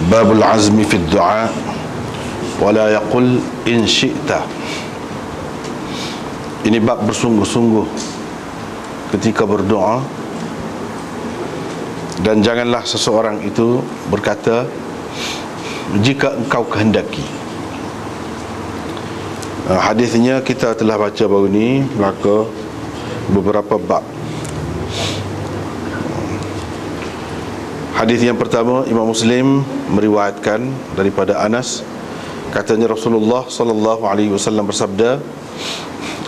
Babul azmi fi du'a wala yaqul in syi'ta. Ini bab bersungguh-sungguh ketika berdoa, dan janganlah seseorang itu berkata jika engkau kehendaki. Hadisnya kita telah baca baru ni, maka beberapa bab. Hadis yang pertama, Imam Muslim meriwayatkan daripada Anas, katanya Rasulullah sallallahu alaihi wasallam bersabda,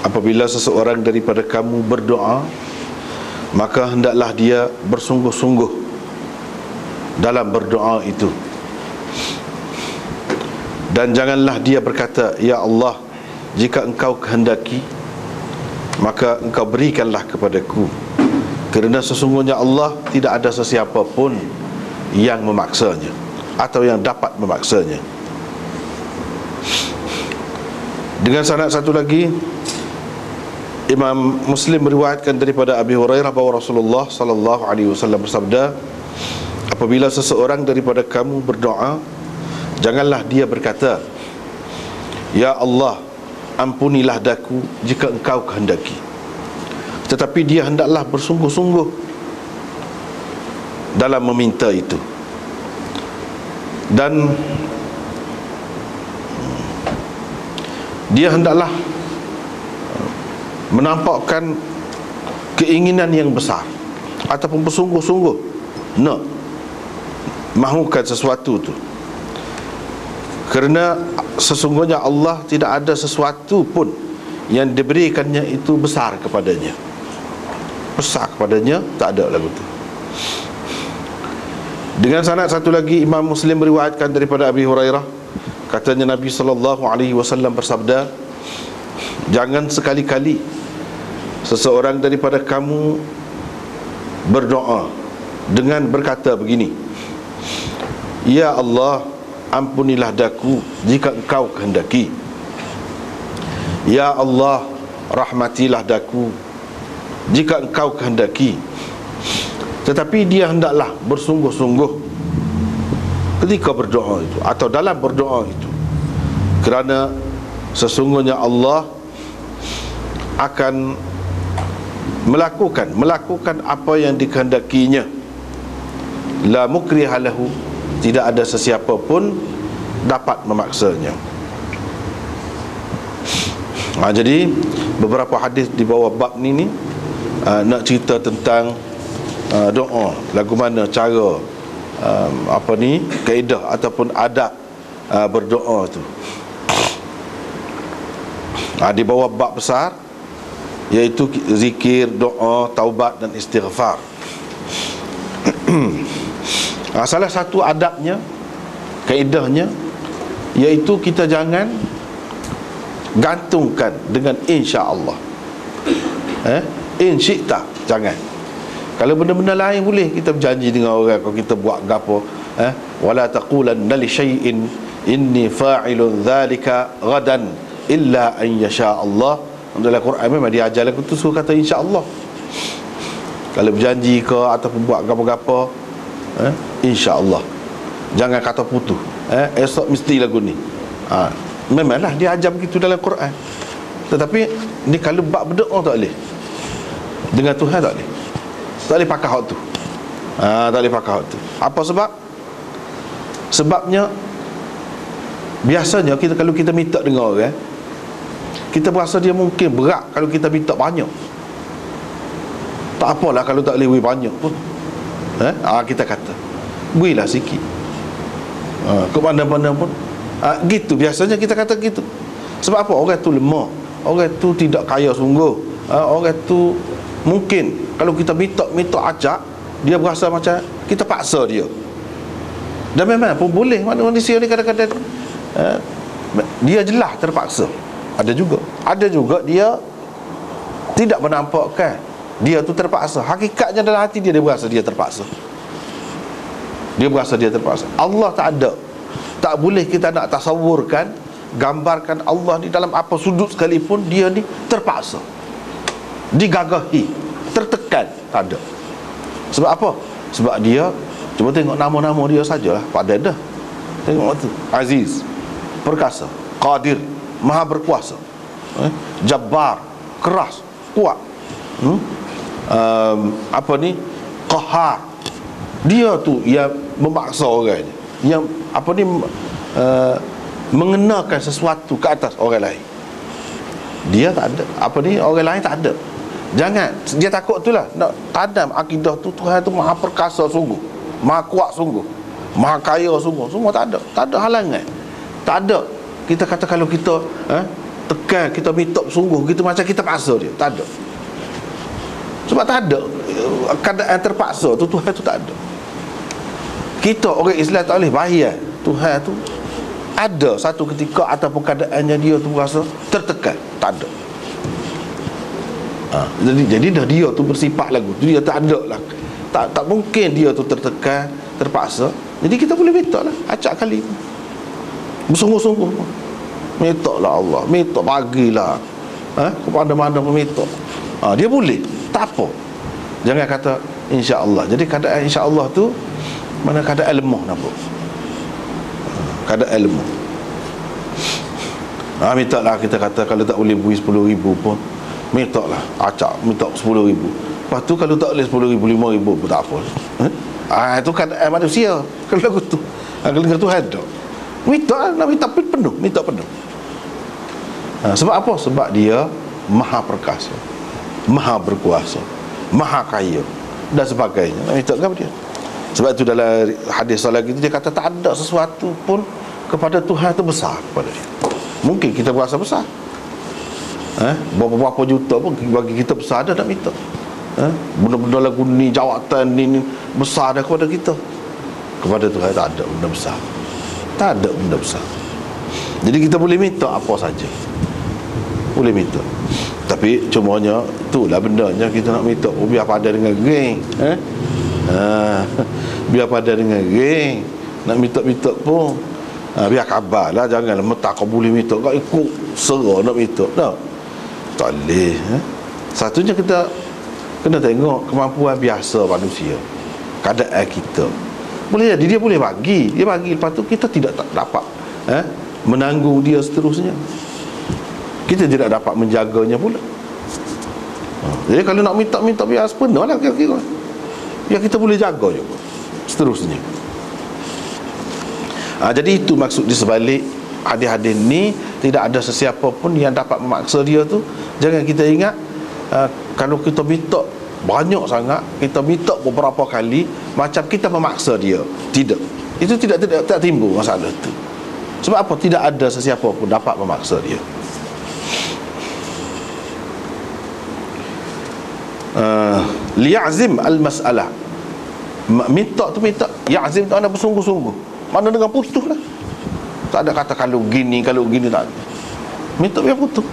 apabila seseorang daripada kamu berdoa, maka hendaklah dia bersungguh-sungguh dalam berdoa itu, dan janganlah dia berkata, ya Allah, jika engkau kehendaki, maka engkau berikanlah kepadaku, kerana sesungguhnya Allah tidak ada sesiapa pun yang memaksanya atau yang dapat memaksanya. Dengan sanad satu lagi, Imam Muslim meriwayatkan daripada Abi Hurairah bahawa Rasulullah sallallahu alaihi wasallam bersabda, apabila seseorang daripada kamu berdoa, janganlah dia berkata, ya Allah, ampunilah daku jika engkau kehendaki, tetapi dia hendaklah bersungguh-sungguh dalam meminta itu, dan dia hendaklah menampakkan keinginan yang besar ataupun bersungguh-sungguh nak mahukan sesuatu tu, kerana sesungguhnya Allah tidak ada sesuatu pun yang diberikannya itu besar kepadanya. Besar kepadanya tak ada lagu tu. Dengan sanad satu lagi, Imam Muslim meriwayatkan daripada Abi Hurairah, katanya Nabi sallallahu alaihi wasallam bersabda, jangan sekali-kali seseorang daripada kamu berdoa dengan berkata begini, ya Allah, ampunilah daku jika engkau kehendaki, ya Allah, rahmatilah daku jika engkau kehendaki, tetapi dia hendaklah bersungguh-sungguh ketika berdoa itu atau dalam berdoa itu, kerana sesungguhnya Allah akan melakukan apa yang dikehendakinya. La mukriha lahu, tidak ada sesiapa pun dapat memaksanya. Jadi beberapa hadis di bawah bab ni nak cerita tentang doa, lagu mana cara kaedah ataupun adab berdoa tu. Di bawah bab besar, iaitu zikir, doa, taubat dan istighfar. Salah satu adabnya, kaedahnya, iaitu kita jangan gantungkan dengan insya-Allah. In syi'ta, jangan. Kalau benda-benda lain boleh kita berjanji dengan orang, kalau kita buat gapo, wala taqulanna li syai'in inni fa'ilun dzalika ghadan illa an yasha Allah. Dalam Quran memang dia ajar lagu tu suruh kata insya-Allah. Kalau berjanji ke ataupun buat gapo-gapo, insya-Allah. Jangan kata putus. Esok mesti lagu ni. Memanglah dia ajar begitu dalam Quran. Tetapi ni kalau bab berdoa tak boleh. Dengan Tuhan tak boleh. Tak boleh pakai hak tu. Tak boleh pakai hak tu. Apa sebab? Sebabnya biasanya kalau kita minta dengan orang, kita berasa dia mungkin berat kalau kita minta banyak. Tak apalah kalau tak boleh banyak pun. Kita kata berilah sikit. Ke mana-mana pun gitu, biasanya kita kata gitu. Sebab apa? Orang tu lemah, orang tu tidak kaya sungguh, orang tu mungkin kalau kita minta acak, dia berasa macam kita paksa dia. Dan memang pun boleh, manusia ni kadang-kadang dia jelas terpaksa. Ada juga dia tidak menampakkan dia tu terpaksa. Hakikatnya dalam hati dia berasa dia terpaksa. Allah tak ada. Tak boleh kita nak tasawurkan, gambarkan Allah ni dalam apa sudut sekalipun dia ni terpaksa, digagahi, tertekan. Tak ada. Sebab apa? Sebab dia, cuba tengok nama-nama dia sajalah, pada dah Tengok tu, Aziz, perkasa, Qadir, maha berkuasa, Jabbar, keras, kuat, apa ni, Qahar. Dia tu yang memaksa orang, yang apa ni, mengenakan sesuatu ke atas orang lain. Dia tak ada, apa ni, orang lain tak ada. Jangan, dia takut tu lah, nak tanam akidah tu Tuhan tu maha perkasa sungguh, maha kuat sungguh, maha kaya sungguh. Semua tak ada halangan. Tak ada. Kita kata kalau kita tekan, kita minta sungguh, kita macam kita paksa dia. Tak ada. Sebab tak ada keadaan terpaksa tu, Tuhan tu tak ada. Kita orang Islam tak boleh bayar Tuhan tu ada satu ketika ataupun keadaannya dia tu rasa tertekan. Tak ada. Jadi dah dia tu bersifat lagu tu, dia tak ada lah. Tak mungkin dia tu tertekan, terpaksa. Jadi kita boleh minta lah, acak kali bersungguh-sungguh, minta lah Allah, minta bagilah kepada mana pun minta. Dia boleh, tak apa. Jangan kata insya-Allah. Jadi keadaan insya-Allah tu mana keadaan lemah nampak. Keadaan lemah. Minta lah, kita kata kalau tak boleh beri 10,000 pun minta lah, acak minta 10,000. Lepas tu kalau tak boleh 10,000, 5,000 pun tak apa. Itu keadaan manusia. Kalau lagu tu, kalau Tuhan ada, minta lah, nak minta penuh, minta penuh. Sebab apa? Sebab dia maha perkasa, maha berkuasa, maha kaya dan sebagainya. Nak minta kepada dia. Sebab itu dalam hadis lagi itu dia kata tak ada sesuatu pun kepada Tuhan tu besar kepada dia. Mungkin kita berasa besar, berapa juta pun bagi kita besar dah nak minta. Benda-benda lagu ni, jawatan ni besar dah kepada kita. Kepada Tuhan tak ada benda besar. Tak ada benda besar. Jadi kita boleh minta apa saja, boleh minta. Tapi cumanya itulah bendanya kita nak minta, biar padan dengan geng, biar padan dengan geng. Nak minta-minta pun biar khabar lah. Janganlah mentah kau boleh minta, kau ikut serah nak minta. Tak boleh. Satunya kita kena tengok kemampuan biasa manusia, keadaan kita. Boleh jadi dia boleh bagi, dia bagi, lepas tu kita tidak dapat menanggung dia seterusnya. Kita tidak dapat menjaganya pula. Jadi kalau nak minta biar sepenuh lah kira-kira, biar kita boleh jaga juga seterusnya. Jadi itu maksud di sebalik hadis-hadis ni. Tidak ada sesiapa pun yang dapat memaksa dia tu. Jangan kita ingat kalau kita minta banyak sangat, kita minta beberapa kali, macam kita memaksa dia. Tidak. Itu tidak timbul masalah itu. Sebab apa? Tidak ada sesiapa pun dapat memaksa dia. Liya'zim al-mas'alah. Minta tu minta, ya'zim tu anda bersungguh-sungguh. Mana dengan putus lah. Tak ada kata kalau gini tak ada. Minta biar putus.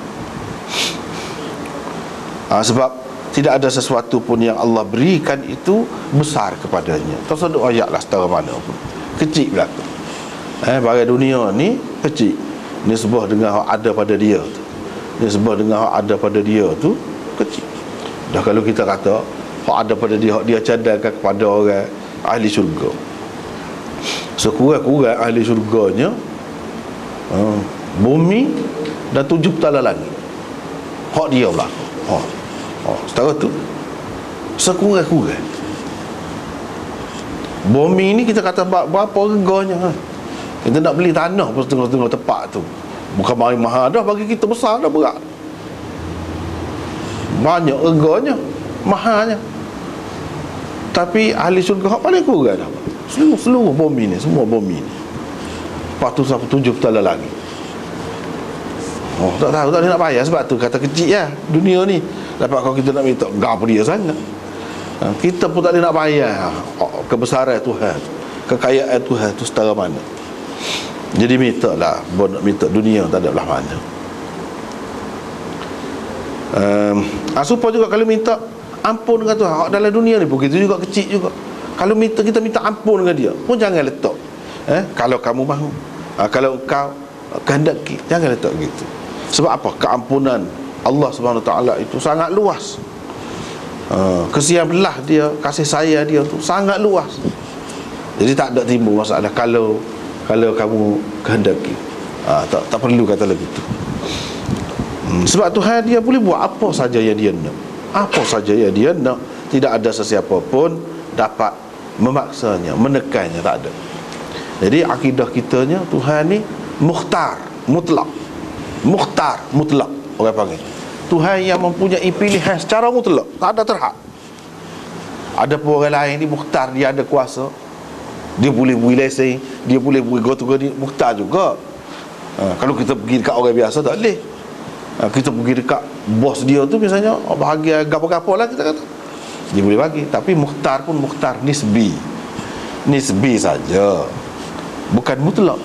Sebab tidak ada sesuatu pun yang Allah berikan itu besar kepadanya. Tersebut ayatlah setara mana pun, kecil belaka. Barang dunia ni kecil, nisbah dengan hak ada pada dia tu, nisbah dengan hak ada pada dia tu kecil. Dah kalau kita kata hak ada pada dia, hak dia cadangkan kepada orang ahli syurga, sekurang-kurang ahli syurganya bumi dan 7 petala langit, hak dia belaka. Setara tu sekurang-kurang. Bumi ni kita kata berapa reganya, kita nak beli tanah pun setengah-setengah tepat tu. Bukan mari mahal dah, bagi kita besar dah, berat, banyak reganya, mahalnya. Tapi ahli syurga hak paling kurang dah. Seluruh bumi ni, semua bumi ni, 407 petala langit. Tak tahu, tak boleh nak bayar. Sebab tu kata kecil lah dunia ni. Dapat kalau kita nak minta, apa dia sangat. Kita pun tak boleh nak bayar kebesaran Tuhan, kekayaan Tuhan tu setara mana. Jadi minta lah, nak minta dunia tak ada belah mana. Supaya juga kalau minta ampun dengan Tuhan dalam dunia ni pun begitu juga, kecil juga. Kalau kita minta ampun dengan dia pun jangan letak kalau kamu mahu, kalau engkau kehendaki, jangan letak gitu. Sebab apa? Keampunan Allah Subhanahu Wa Taala itu sangat luas. Kesian belah dia, kasih sayang dia tu sangat luas. Jadi tak ada timbul masalah kalau kalau kamu kehendaki. Tak perlu kata lagu tu. Sebab Tuhan dia boleh buat apa saja yang dia nak. Apa saja yang dia nak. Tidak ada sesiapa pun dapat memaksanya, menekannya, tak ada. Jadi akidah kitanya, Tuhan ni mukhtar mutlak. Mukhtar mutlak orang panggil. Tuhan yang mempunyai pilihan secara mutlak, tak ada terhad. Ada pun orang lain ni mukhtar, dia ada kuasa, dia boleh beri lesen, dia boleh beri gotu-gotu, mukhtar juga. Kalau kita pergi dekat orang biasa tak boleh. Kita pergi dekat bos dia tu misalnya, bahagian gapo-gapo lah kita kata, dia boleh bagi. Tapi mukhtar pun mukhtar nisbi. Nisbi saja, bukan mutlak.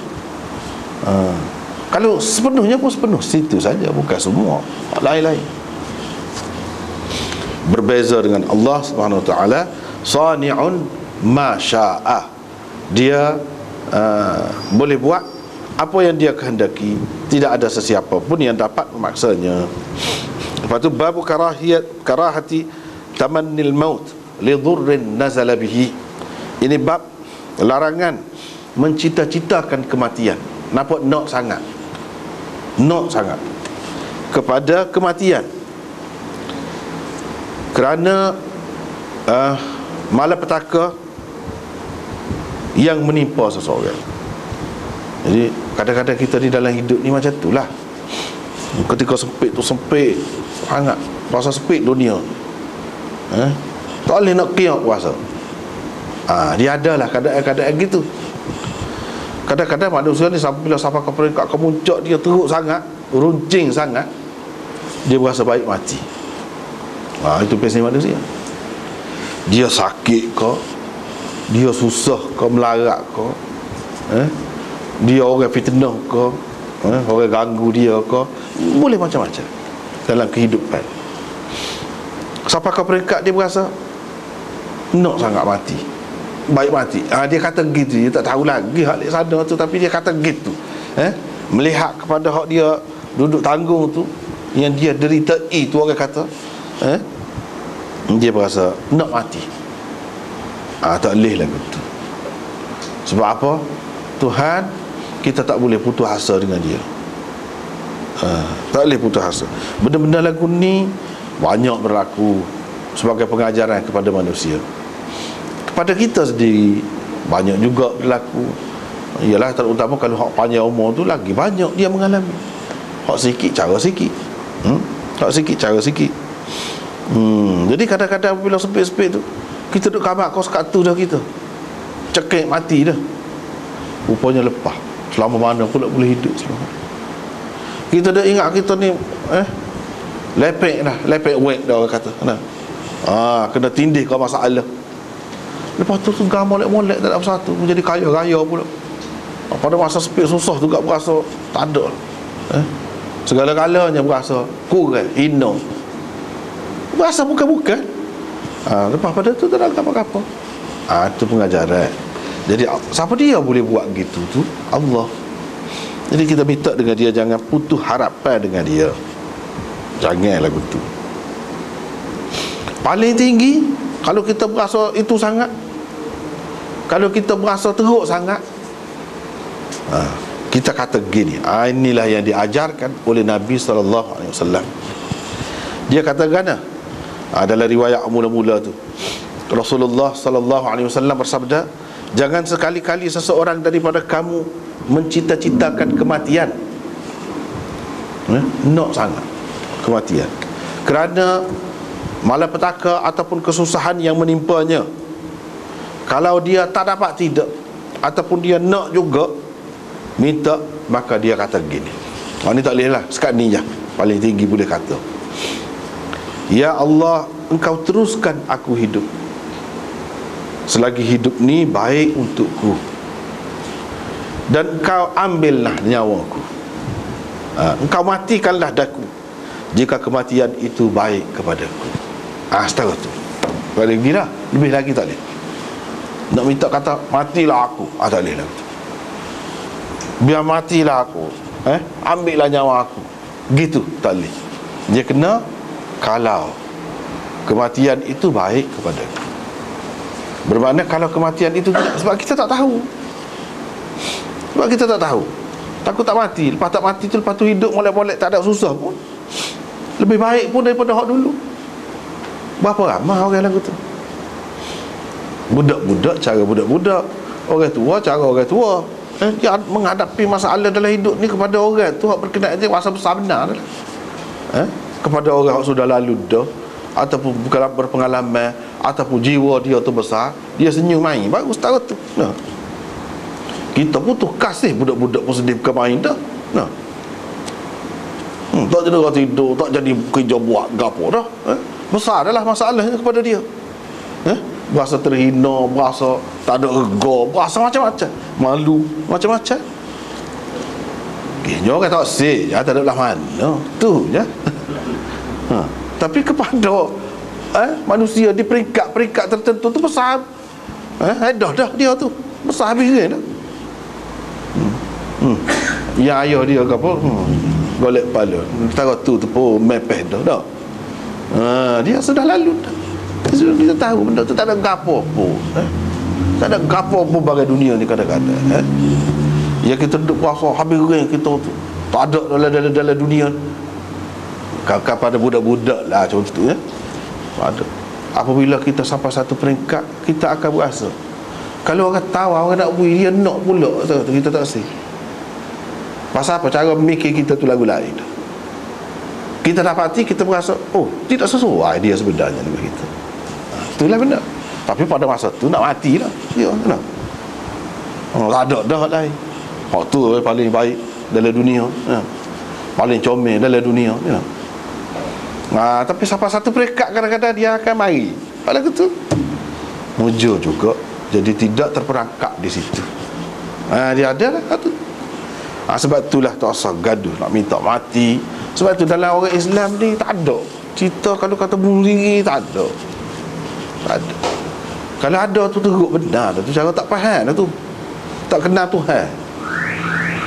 Kalau sepenuhnya pun sepenuh situ saja, bukan semua, lain-lain. Berbeza dengan Allah Subhanahu Wa Taala, sani'un ma syaa. Dia boleh buat apa yang dia kehendaki, tidak ada sesiapa pun yang dapat memaksanya. Lepas tu babu karahati tamannil maut li dhurrin nazala bihi. Ini bab larangan mencita-citakan kematian. Nampak nak sangat kepada kematian, kerana malapetaka yang menimpa seseorang. Jadi kadang-kadang kita di dalam hidup ni macam itulah. Ketika sempit tu sempit sangat, rasa sempit dunia, tak boleh nak qiyam puasa. Dia adalah keadaan-keadaan gitu. Kadang-kadang manusia ni bila sampai ke peringkat kemuncak, dia teruk sangat, runcing sangat, dia berasa baik mati. Itu pesan manusia. Dia sakit ke, dia susah ke, melarat ke, dia orang fitnah ke, orang ganggu dia ke, boleh macam-macam dalam kehidupan. Sampai ke peringkat dia berasa nak sangat mati, baik mati. Dia kata gitu. Dia tak tahu lagi hak di sana tu, tapi dia kata gitu. Melihat kepada hak dia duduk tanggung tu, yang dia deritai tu, orang kata dia berasa nak mati. Tak boleh lah gitu. Sebab apa? Tuhan, kita tak boleh putus asa dengan dia. Tak boleh putus asa. Benda-benda lagu ni banyak berlaku sebagai pengajaran kepada manusia. Pada kita sendiri banyak juga berlaku. Ialah terutama kalau hak panjang umur tu, lagi banyak dia mengalami. Hak sikit cara sikit, hak sikit cara sikit. Jadi kadang-kadang bila sempit-sempit tu, kita duduk kamar kos kat tu dah, kita cekik mati dah. Rupanya lepas. Selama mana pula boleh hidup selama. Kita dah ingat kita ni lepek dah, lepek wek dah orang kata. Kena tindih kau masalah. Lepas tu gambar molek tak ada satu, menjadi kaya-kaya pula. Pada masa sempit susah juga berasa tak ada. Segala-galanya berasa kurang, hina. Berasa bukan-bukan. Lepas pada tu tak ada apa-apa. Itu pengajaran. Jadi siapa dia boleh buat gitu tu? Allah. Jadi kita minta dengan dia, jangan putus harapan dengan dia. Janganlah gitu. Paling tinggi, kalau kita berasa itu sangat, kalau kita berasa teruk sangat, kita kata gini, inilah yang diajarkan oleh Nabi SAW. Dia kata gana, dalam riwayat mula-mula tu, Rasulullah SAW bersabda, jangan sekali-kali seseorang daripada kamu mencita-citakan kematian. Nak sangat kematian, kerana malapetaka ataupun kesusahan yang menimpanya. Kalau dia tak dapat tidak, ataupun dia nak juga minta, maka dia kata gini. Ini tak boleh lah, sekat ni je paling tinggi boleh kata, ya Allah, engkau teruskan aku hidup selagi hidup ni baik untukku, dan engkau ambillah nyawaku. Engkau matikanlah daku jika kematian itu baik kepadaku. Setara tu. Paling gila, lebih lagi tak boleh. Nak minta kata matilah aku, tak boleh lah. Biar matilah aku, ambillah nyawa aku, gitu tak boleh. Dia kena kalau kematian itu baik kepadaku. Bermakna kalau kematian itu, sebab kita tak tahu Sebab kita tak tahu. Takut tak mati. Lepas tak mati tu, lepas tu hidup molek-molek tak ada susah pun. Lebih baik pun daripada hak dulu. Berapa ramai orang lagu tu. Budak-budak cara budak-budak, orang tua cara orang tua. Dia menghadapi masalah dalam hidup ni kepada orang tu hak berkenaan je masa besar benar lah. Kepada orang yang sudah lalu dah, ataupun bukan berpengalaman, ataupun jiwa dia tu besar, dia senyum main. Bagus tahu tu. Nah. Kita putus kasih budak-budak pun sedih bukan main dah. Nah. Tak jadi orang tidur, tak jadi kerja buat gapo dah. Besar adalah masalahnya kepada dia. Berasa terhina, berasa tak ada rega, berasa macam-macam, malu, macam-macam. Kini orang tak sih, tak ada belah mana. Tu je. Tapi kepada manusia di peringkat-peringkat tertentu tu besar. Dah dia tu besar habis dia dah. Ya ayah dia ke apa, golek kepala, taruh tu pun mepeh dah. Dia sudah lalu dah. Kita tahu benda tu tak ada gapo pun. Tak ada gapo pun bagi dunia ni kadang-kadang. Ya kita duduk puasa habis ring kita tu. Tak ada dalam dunia. Kepada budak-budak lah contoh tu ya. Ada. Apabila kita sampai satu peringkat, kita akan berasa kalau orang tahu orang nak buih, dia nak pula tu, kita tak sih. Pasal apa? Cara memikir kita tu lagu lain. Kita dapati, kita berasa oh, tidak sesuai dia sebenarnya dengan kita. Itulah benar. Tapi pada masa tu nak mati lah dia, kenapa? Tak ada dah lain. Hak tu paling baik dalam dunia, paling comel dalam dunia, tapi sampai satu peringkat kadang-kadang dia akan mari pada gitu mujur juga, jadi tidak terperangkap di situ. Dia ada lah tu. Sebab itulah tak usah gaduh nak minta mati. Sebab tu dalam orang Islam ni tak ada cerita kalau kata bunuh diri, tak ada. Kalau ada tu teruk benar tu, cara tak faham tu, tak kenal Tuhan,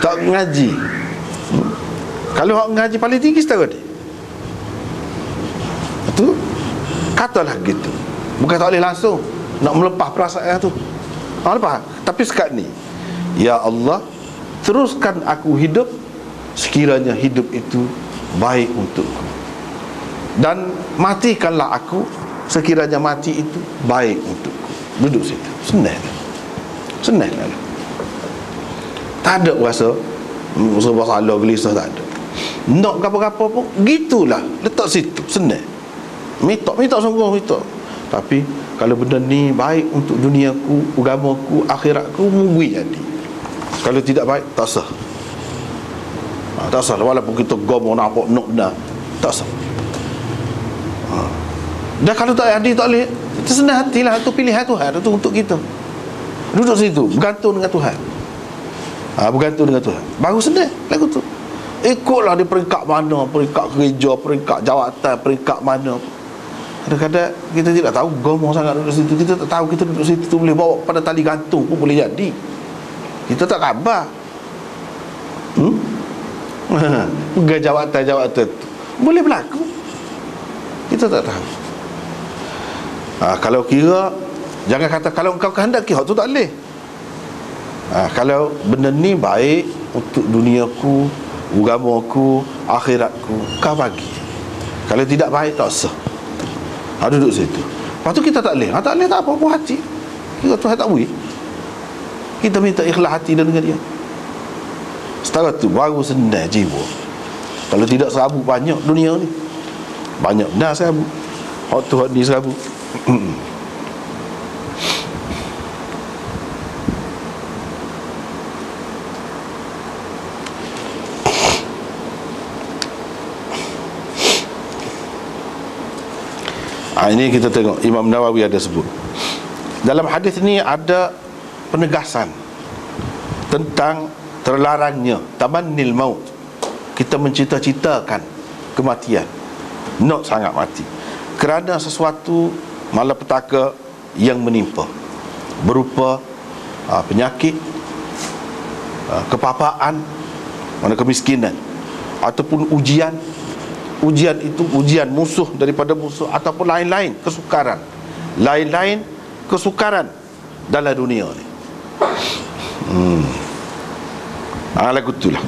tak ngaji. Kalau hak ngaji paling tinggi setara dia tu, katalah gitu, bukan tak boleh langsung nak melepas perasaan tu, lepas. Tapi sekat ni, ya Allah, teruskan aku hidup sekiranya hidup itu baik untukku, dan matikanlah aku sekiranya mati itu baik untukku. Duduk situ, senang lah. Tak ada rasa sebab salah gelisah, tak ada. Nak apa-apa pun gitulah, letak situ, senang. Minta sungguh minta. Tapi kalau benda ni baik untuk duniaku, agamaku, akhiratku, mungkin jadi. Kalau tidak baik, tak sah. Tak sah, walaupun kita gomo nampak nak benar, tak sah. Dan kalau tak ada, tak boleh, kita senang hatilah. Itu pilihan Tuhan, itu untuk kita. Duduk situ, bergantung dengan Tuhan. Bergantung dengan Tuhan, baru senang lagu tu. Ikutlah di peringkat mana, peringkat kerja, peringkat jawatan, peringkat mana. Kadang-kadang kita tidak tahu, gomo sangat duduk situ. Kita tak tahu kita duduk situ tu boleh bawa pada tali gantung pun boleh jadi. Kita tak khabar. Pegang jawatan-jawatan tu boleh berlaku, kita tak tahu. Kalau kira, jangan kata kalau engkau kehendaki, hak tu tak boleh. Kalau benda ni baik untuk duniaku, agamaku, akhiratku, kau bagi. Kalau tidak baik, tak sah. Duduk situ. Lepas tu kita tak boleh. Tak boleh tak apa, puas hati. Kita Tuhan tak boleh. Kita minta ikhlas hati dengan dia. Setara tu baru senang jiwa. Kalau tidak serabut banyak dunia ni. Banyak benar serabut. Hak tu hak ni serabut. Ini kita tengok Imam Nawawi ada sebut dalam hadis ni, ada penegasan tentang terlarangnya tamannil maut, kita mencita-citakan kematian, nak sangat mati kerana sesuatu malapetaka yang menimpa, berupa penyakit, kepapaan, mana kemiskinan, ataupun ujian itu ujian musuh daripada musuh, ataupun lain-lain kesukaran dalam dunia ni. Lagu tu lah.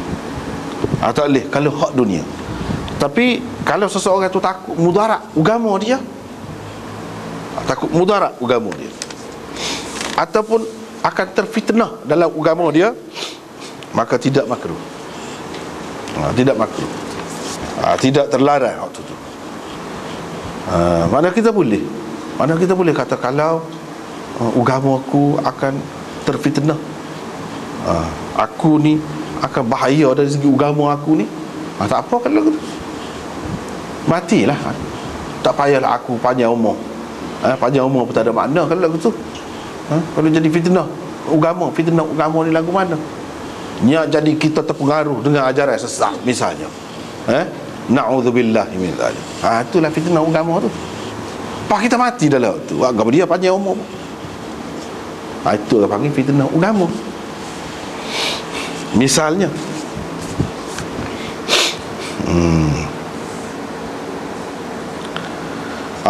Tak boleh kalau hak dunia. Tapi kalau seseorang tu takut mudarat agama dia, takut mudarat agama dia, ataupun akan terfitnah dalam agama dia, maka tidak makruh. Tidak makruh. Tidak terlarang waktu tu. Mana kita boleh kata kalau agama aku akan terfitnah, aku ni akan bahaya dari segi agama aku ni, tak apa kalau gitu, matilah, tak payahlah aku panjang umur. Panjang umur pun tak ada makna kalau lagu tu. Kalau jadi fitnah agama ni lagu mana? Jadi kita terpengaruh dengan ajaran sesat misalnya, na'udzubillahi min dzalik. Itulah fitnah agama tu. Pak kita mati dalam tu, agama dia panjang umur. Itulah panggil fitnah agama. Misalnya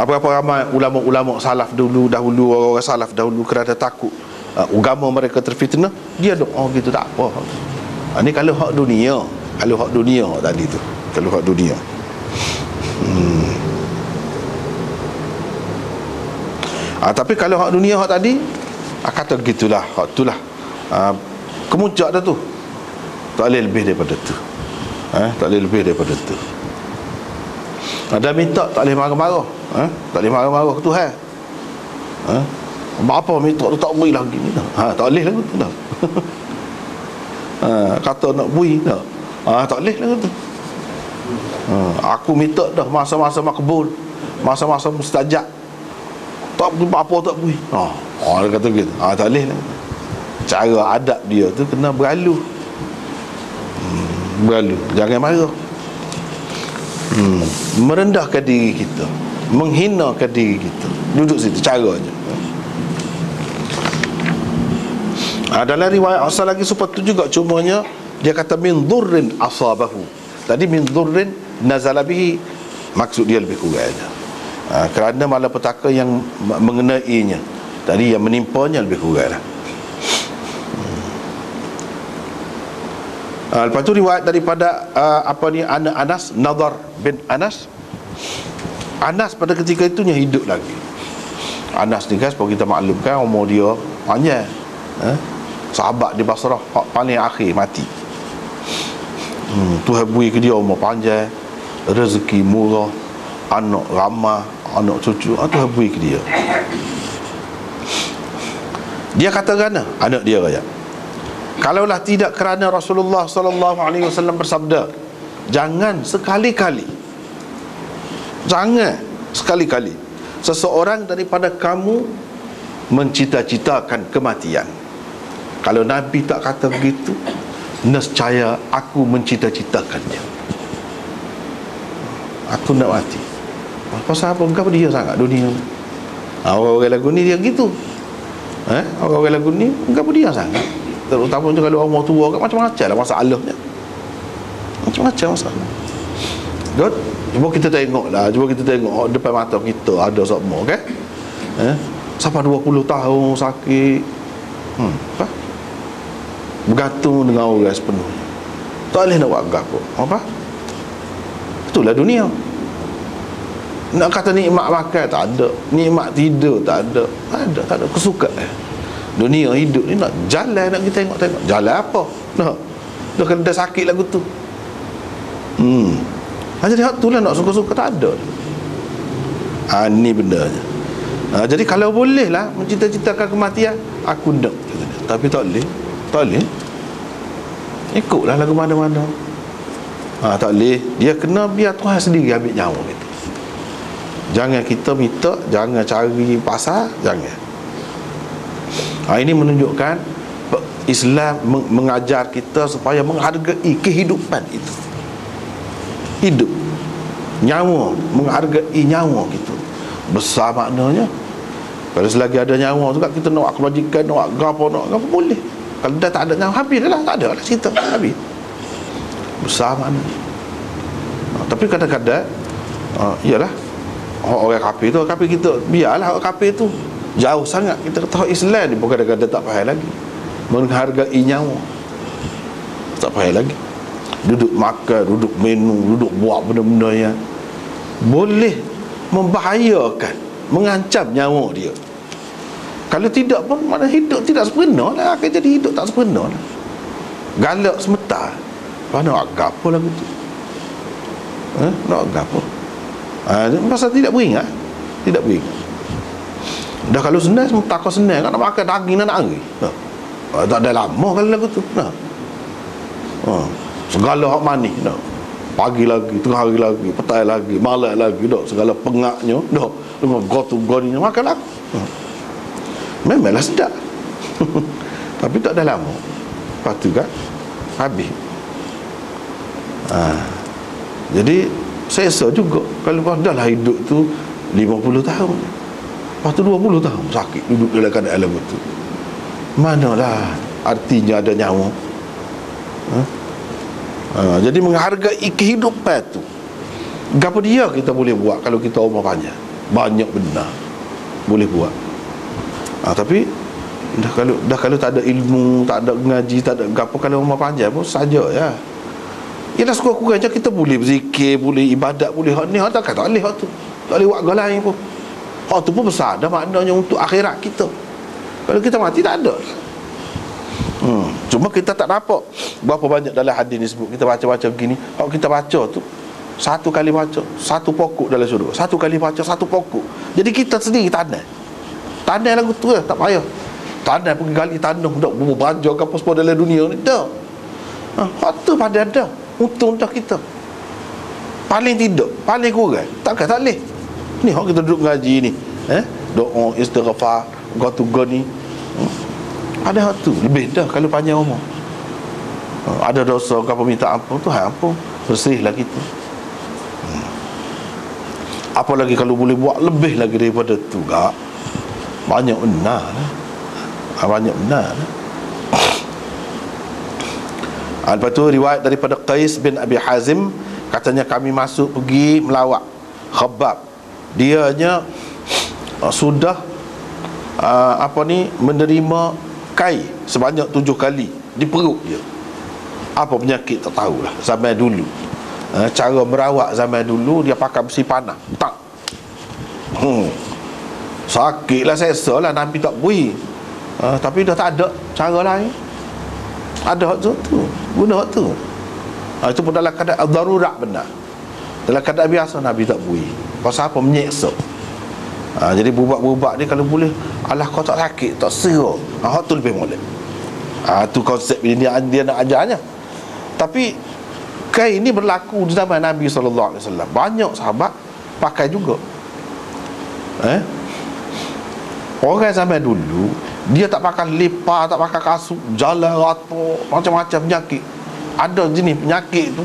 berapa ramai ulama-ulama salaf dahulu, orang salaf dahulu kerana takut agama mereka terfitnah, dia doa gitu, tak apa. Ni kalau hak dunia, tadi tu, kalau hak dunia. Tapi kalau hak dunia, hak tadi, kata gitulah, hak itulah kemuncak dah tu. Tak boleh lebih daripada tu. Tak boleh lebih daripada tu. Dan minta tak boleh marah-marah. Tak boleh marah-marah ke Tuhan. Apa minta tu tak boleh lagi. Tak boleh lah tu dah. Kata nak bui tak. Tak boleh lah tu. Aku minta dah masa-masa makbul, masa-masa mustajab, tak apa tak bui. Dia kata gitu. Tak boleh lah. Cara adab dia tu kena beralu. Jangan marah. Merendahkan diri kita, menghinakan diri kita, duduk situ caranya. Dalam riwayat asal lagi seperti tu juga, cumanya dia kata min dhurrin asabahu. Tadi min dhurrin nazala bihi, maksud dia lebih kurangnya kerana malapetaka yang mengenainya. Tadi yang menimpanya lebih kurang lah. Lepas tu riwayat daripada Anas, Nadar bin Anas pada ketika itunya hidup lagi. Anas ni kan, seperti kita maklumkan, umur dia panjang, sahabat di Basrah paling akhir mati. Tuhan beri ke dia umur panjang, rezeki murah, anak ramai, anak cucu, Tuhan beri ke dia. Dia kata kerana anak dia kaya, kalaulah tidak kerana Rasulullah sallallahu alaihi wasallam bersabda, jangan sekali-kali seseorang daripada kamu mencita-citakan kematian. Kalau Nabi tak kata begitu, nescaya aku mencita-citakannya. Aku nak mati. Pasal apa? Engkau dia sangat dunia. Orang-orang lagu ni dia gitu. Orang-orang lagu ni engkau dia sangat. Terutamanya kalau orang tua kan, macam-macam lah masalahnya. Macam-macam masalah. Good. Cuba kita tengok depan mata kita ada semua kan. Sampai 20 tahun sakit, bergantung dengan orang sepenuhnya, tak boleh nak buat apa. Itulah dunia. Nak kata nikmat makan tak ada, nikmat tidur tak ada, tak ada kesukaan. Dunia hidup ni nak jalan, nak kita tengok jalan apa nak dah kena dah sakit lagu tu. Jadi hak tu lah nak suka-suka tak ada. Ni bendanya. Jadi kalau boleh lah mencita-citakan kematian, aku nak. Tapi tak boleh ikutlah lagu mana-mana. Tak boleh. Dia kena biar Tuhan sendiri ambil nyawa kita. Jangan kita minta, jangan cari pasal, jangan. Ini menunjukkan Islam mengajar kita supaya menghargai kehidupan itu. Hidup, nyawa, menghargai nyawa kita besar maknanya. Kalau selagi ada nyawa juga, kita nak kebajikan, nak apa boleh. Kalau dah tak ada nyawa, habis dah lah, tak ada lah cerita, habis. Besar maknanya. Tapi kadang-kadang iyalah, orang kafir tu, kafir kita, biarlah orang kafir tu jauh sangat, kita tahu Islam ni pun kadang-kadang tak faham lagi menghargai nyawa. Tak payah lagi duduk makan, duduk minum, duduk buat benda-benda yang boleh membahayakan, mengancam nyawa dia. Kalau tidak pun mana hidup tidak sempurna lah, akan jadi hidup tak sempurna lah. Galak semetar. Mana nak gapo lagu tu? Nak gapo? Pasal tidak beringat. Tidak beringat. Dah kalau senang, semetar kau senang kan nak makan daging nak hari. Tak ada lama kalau lagu tu. Segala hak manis dah. Pagi lagi, tengah hari lagi, petang lagi, malam lagi dah. Segala pengaknya dah. Dengan gotu-goninya makan lagu. Memanglah sedap. Tapi tak ada lama. Lepas tu kan habis. Jadi saya rasa juga kalau dah lah hidup tu 50 tahun, lepas tu 20 tahun sakit duduk dalam keadaan lagu tu, manalah artinya ada nyawa. Jadi menghargai kehidupan tu. Apa dia kita boleh buat kalau kita umur panjang? Banyak benda boleh buat. Tapi dah kalau tak ada ilmu, tak ada ngaji, tak ada gapo, kalau umur panjang pun saja ya. Ya dah sekurang-kurang je kita boleh berzikir, boleh ibadat, boleh hak ni, hak tak boleh hak tu. Tak boleh buat hal lain pun. Hak tu pun besar dah maknanya untuk akhirat kita. Kalau kita mati tak ada. Cuma kita tak nampak berapa banyak dalam hadis ni sebut. Kita baca-baca begini, hak kita baca tu satu kali baca, satu pokok dalam syurga. Satu kali baca, satu pokok. Jadi kita sendiri tanam lagu tu lah, tak payah tanam pergi gali tanah dak berbanja ke apa semua dalam dunia ni dah. Hak tu pada ada untung dah kita. Paling tidak, paling kurang tak boleh. Ni hak kita duduk ngaji ni, doa istighfar, go to go ni. Ada hak tu lebih dah kalau panjang umur. Ada dosa ke apa minta ampun tu ampun, bersihlah kita. Apalagi kalau boleh buat lebih lagi daripada tu gak. Banyak benar lah. Banyak benar lah. Lepas tu riwayat daripada Qais bin Abi Hazim, katanya kami masuk pergi melawat Khabbab. Dianya sudah menerima kai sebanyak 7 kali di perut dia. Apa penyakit tak tahulah zaman dulu. Cara merawat zaman dulu dia pakai besi panah. Tak. Sakitlah sesa lah, Nabi tak beri. Tapi dah tak ada cara lain. Ada hak tu, guna hak tu. Itu pun dalam keadaan darurat benar. Dalam keadaan biasa Nabi tak beri. Pasal apa? Menyeksa. Jadi bubat-bubat ni kalau boleh, alah kau tak sakit, tak sera. Hak tu lebih molek. Tu konsep dia nak ajarnya. Tapi kai ini berlaku di zaman Nabi SAW. Banyak sahabat pakai juga. Orang zaman dulu dia tak pakai lipa, tak pakai kasut, jalan rata, macam-macam penyakit. Ada jenis penyakit tu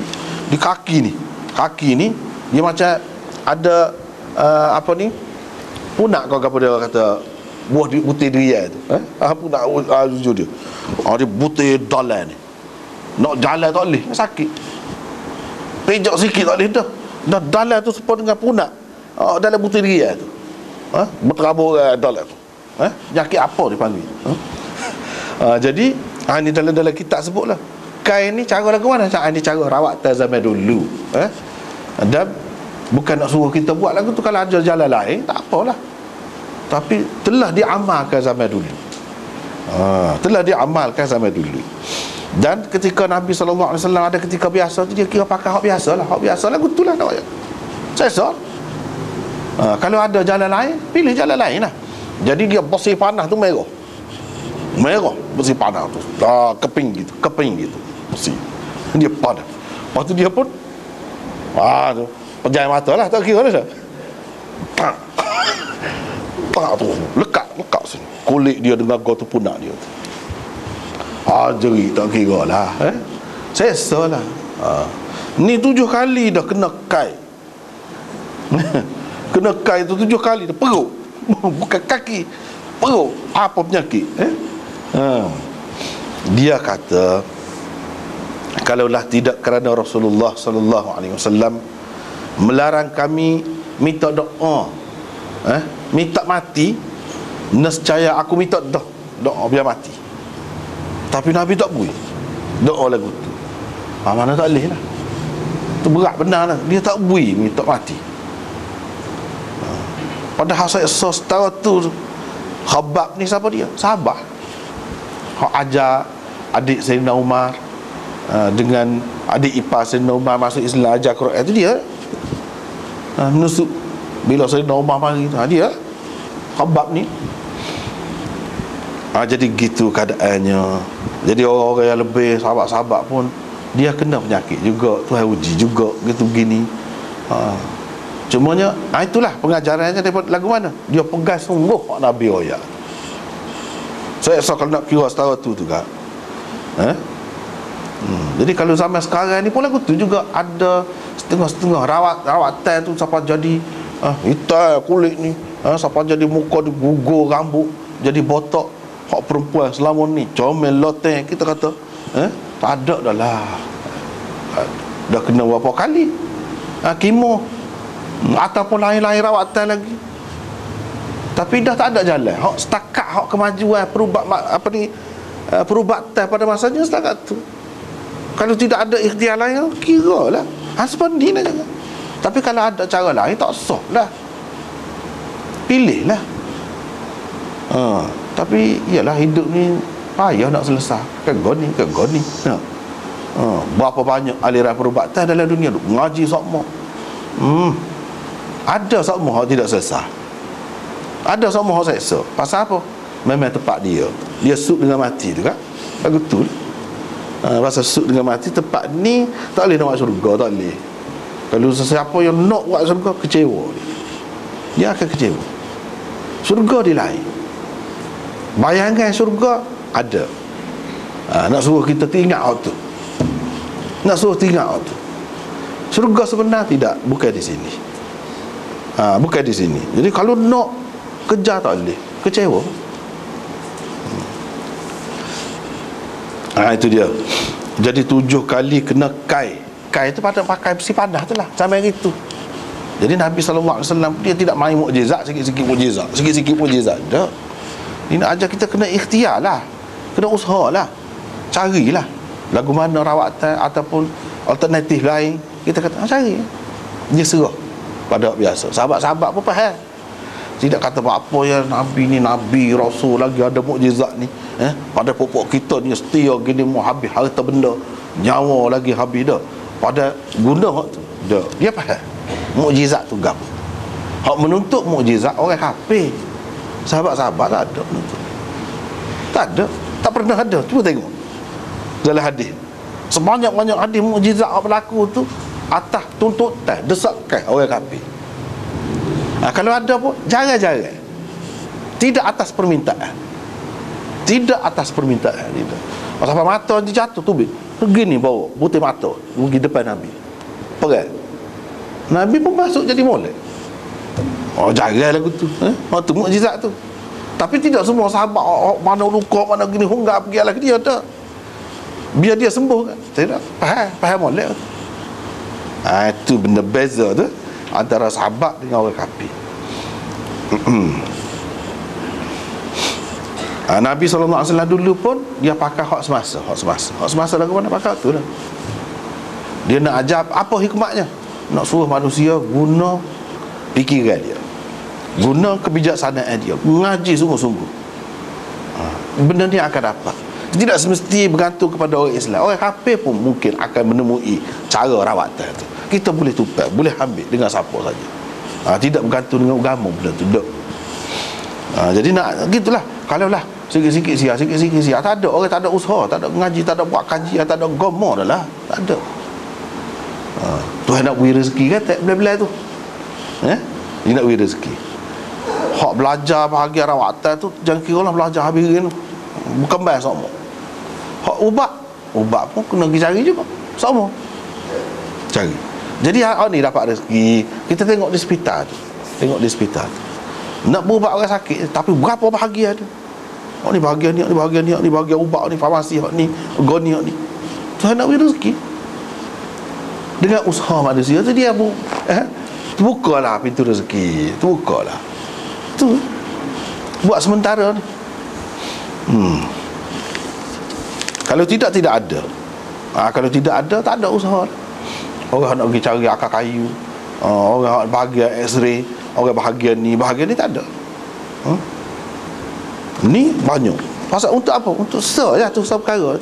di kaki ni. Kaki ni dia macam ada punak kau apa dia kata, buah butir durian tu. Punak jujur dia. Dia butir dalam ni. Nak jalan tak boleh, sakit. Pejak sikit tak boleh dah. Dah dalam tu serupa dengan punak. Dalam butir durian tu. Berterabur dalam tu. Penyakit apa dipanggil? Jadi ni dalam kitab sebutlah. Kain ni cara lagu mana? Ini cara rawatan zaman dulu. Dan bukan nak suruh kita buat lagu tu. Kalau ada jalan lain tak apalah. Tapi telah diamalkan zaman dulu. Telah diamalkan zaman dulu. Dan ketika Nabi SAW ada ketika biasa tu, dia kira pakai hak biasa lah. Hak biasa lagu tu lah nak buat. Saya kalau ada jalan lain, pilih jalan lain lah. Jadi dia bersih panah tu merah bersih panah tu keping gitu bersih. Dia panah. Lepas tu dia pun tu pejam mata lah, tak kira dah. Tak tu lekat sini. Kulit dia dengan gotu punak dia tu. Jeri tak kira lah. Sesa lah. Ni 7 kali dah kena kai. Kena kai tu 7 kali dah perut. Bukan kaki, perut. Apa penyakit? Dia kata, kalaulah tidak kerana Rasulullah SAW melarang kami minta doa, minta mati, nescaya aku minta doa biar mati. Tapi Nabi tak beri doa lagu tu. Mana tak boleh lah. Tu berat benar lah. Dia tak bui minta mati. Padahal saya setara tu Khabbab ni siapa dia? Sahabat. Hak ajar adik Sayyidina Umar dengan adik ipar Sayyidina Umar masuk Islam, ajar Quran tu dia. Menusuk bila Sayyidina Umar mari tu, dia Khabbab ni. Jadi gitu keadaannya. Jadi orang-orang yang lebih sahabat-sahabat pun dia kena penyakit juga, Tuhan uji juga gitu begini. Cumanya itulah pengajarannya daripada lagu mana? Dia pegang sungguh hak Nabi royak. Saya kalau nak kira setara tu kan. Jadi kalau zaman sekarang ni pun lagu tu juga ada setengah-setengah rawatan tu sampai jadi hitam kulit ni, sampai jadi muka dia gugur rambut, jadi botak. Hak perempuan selama ni comel loteng, kita kata tak ada dah lah. Dah kena berapa kali kemo ataupun lain-lain rawatan lagi, tapi dah tak ada jalan. Hak setakat hak kemajuan perubatan pada masanya setakat tu. Kalau tidak ada ikhtiar lain, kira lah seperti ni aja. Tapi kalau ada cara lain, tak sah lah, pilih lah. Tapi ialah hidup ni payah nak selesai. Kegoni. Berapa banyak aliran perubatan dalam dunia tu, ngaji sokmo. Ada sokmo hak tidak selesai. Ada sokmo hak seksa. Pasal apa? Memang tempat dia. Dia suk dengan mati tu kan. Betul. Pasal suk dengan mati tempat ni tak boleh nak masuk surga, tak boleh. Kalau sesiapa yang nak buat surga, kecewa dia akan kecewa. Surga di lain, bayangan surga ada. Nak suruh kita teringat waktu, nak suruh teringat waktu. Surga sebenar tidak, bukan di sini. Bukan di sini. Jadi kalau nak kejar tak boleh, kecewa. Itu dia. Jadi 7 kali kena kai. Kai itu pada pakai besi padah tu lah, sampai gitu. Jadi Nabi SAW dia tidak main mukjizat, sikit-sikit mukjizat. Tak. Ini nak ajar kita kena ikhtiar lah, kena usaha lah, carilah lagu mana rawatan ataupun alternatif lain. Kita kata cari. Dia serah pada biasa. Sahabat-sahabat pun faham. Tidak kata apa ya Nabi ni Nabi Rasul lagi ada mukjizat ni. Pada pokok kita ni setia gini mau habis harta benda, nyawa lagi habis dah. Pada guna hak tu. Dia faham. Mukjizat tu gapo. Hak menuntut mukjizat orang kafir. Sahabat-sahabat tak ada menuntut. Tak ada. Tak pernah ada. Cuba tengok dalam hadis. Sebanyak-banyak hadis mukjizat yang berlaku tu atas tuntutan, desakan orang kafir. Kalau ada pun jarang-jarang. Tidak atas permintaan. Tidak atas permintaan. Sampai mata dia jatuh tu begini bawa putih mata pergi depan Nabi. Perang. Nabi pun masuk jadi molek. Jarang lagu tu. Tu mukjizat tu. Tapi tidak semua sahabat mana luka mana gini hunggap pergi lah dia ada. Biar dia sembuh kan. Tidak. Faham molek. Itu benda beza tu antara sahabat dengan orang kafir. Nabi SAW dulu pun dia pakai hak semasa. Hak semasa lagu mana pakai tu lah. Dia nak ajar apa hikmatnya? Nak suruh manusia guna fikiran dia, guna kebijaksanaan dia, mengaji sungguh-sungguh. Benda ni akan dapat. Tidak semesti bergantung kepada orang Islam. Orang kafir pun mungkin akan menemui cara rawatan tu. Kita boleh tukar, boleh ambil dengan siapa saja. Tidak bergantung dengan agama benda tu. Jadi nak gitulah. Kalau lah sikit-sikit sia, tak ada orang, tak ada usaha, tak ada mengaji, tak ada buat kajian, tak ada agama dah lah. Tak ada. Tuhan nak beri rezeki kan tak belah-belah tu. Dia nak beri rezeki. Hak belajar bahagian rawatan tu jangan kira lah belajar habis tu. Bukan bahas sama. Hak ubat pun kena pergi cari juga. Sama. Cari. Jadi ni dapat rezeki. Kita tengok di hospital tu. Nak berubat orang sakit, tapi berapa bahagia tu. Ni bahagian ni, ni bahagian ubat ni, farmasi ni, goni ni. Tuhan nak beri rezeki. Dengan usaha manusia tu dia bukalah pintu rezeki. Bukalah. Tu buat sementara ni. Kalau tidak ada. Kalau tidak ada, tak ada usaha. Orang nak pergi cari akar kayu, orang bahagian X-ray, orang bahagian ni tak ada. Ni banyak. Pasal untuk apa? Untuk saja tu satu perkara.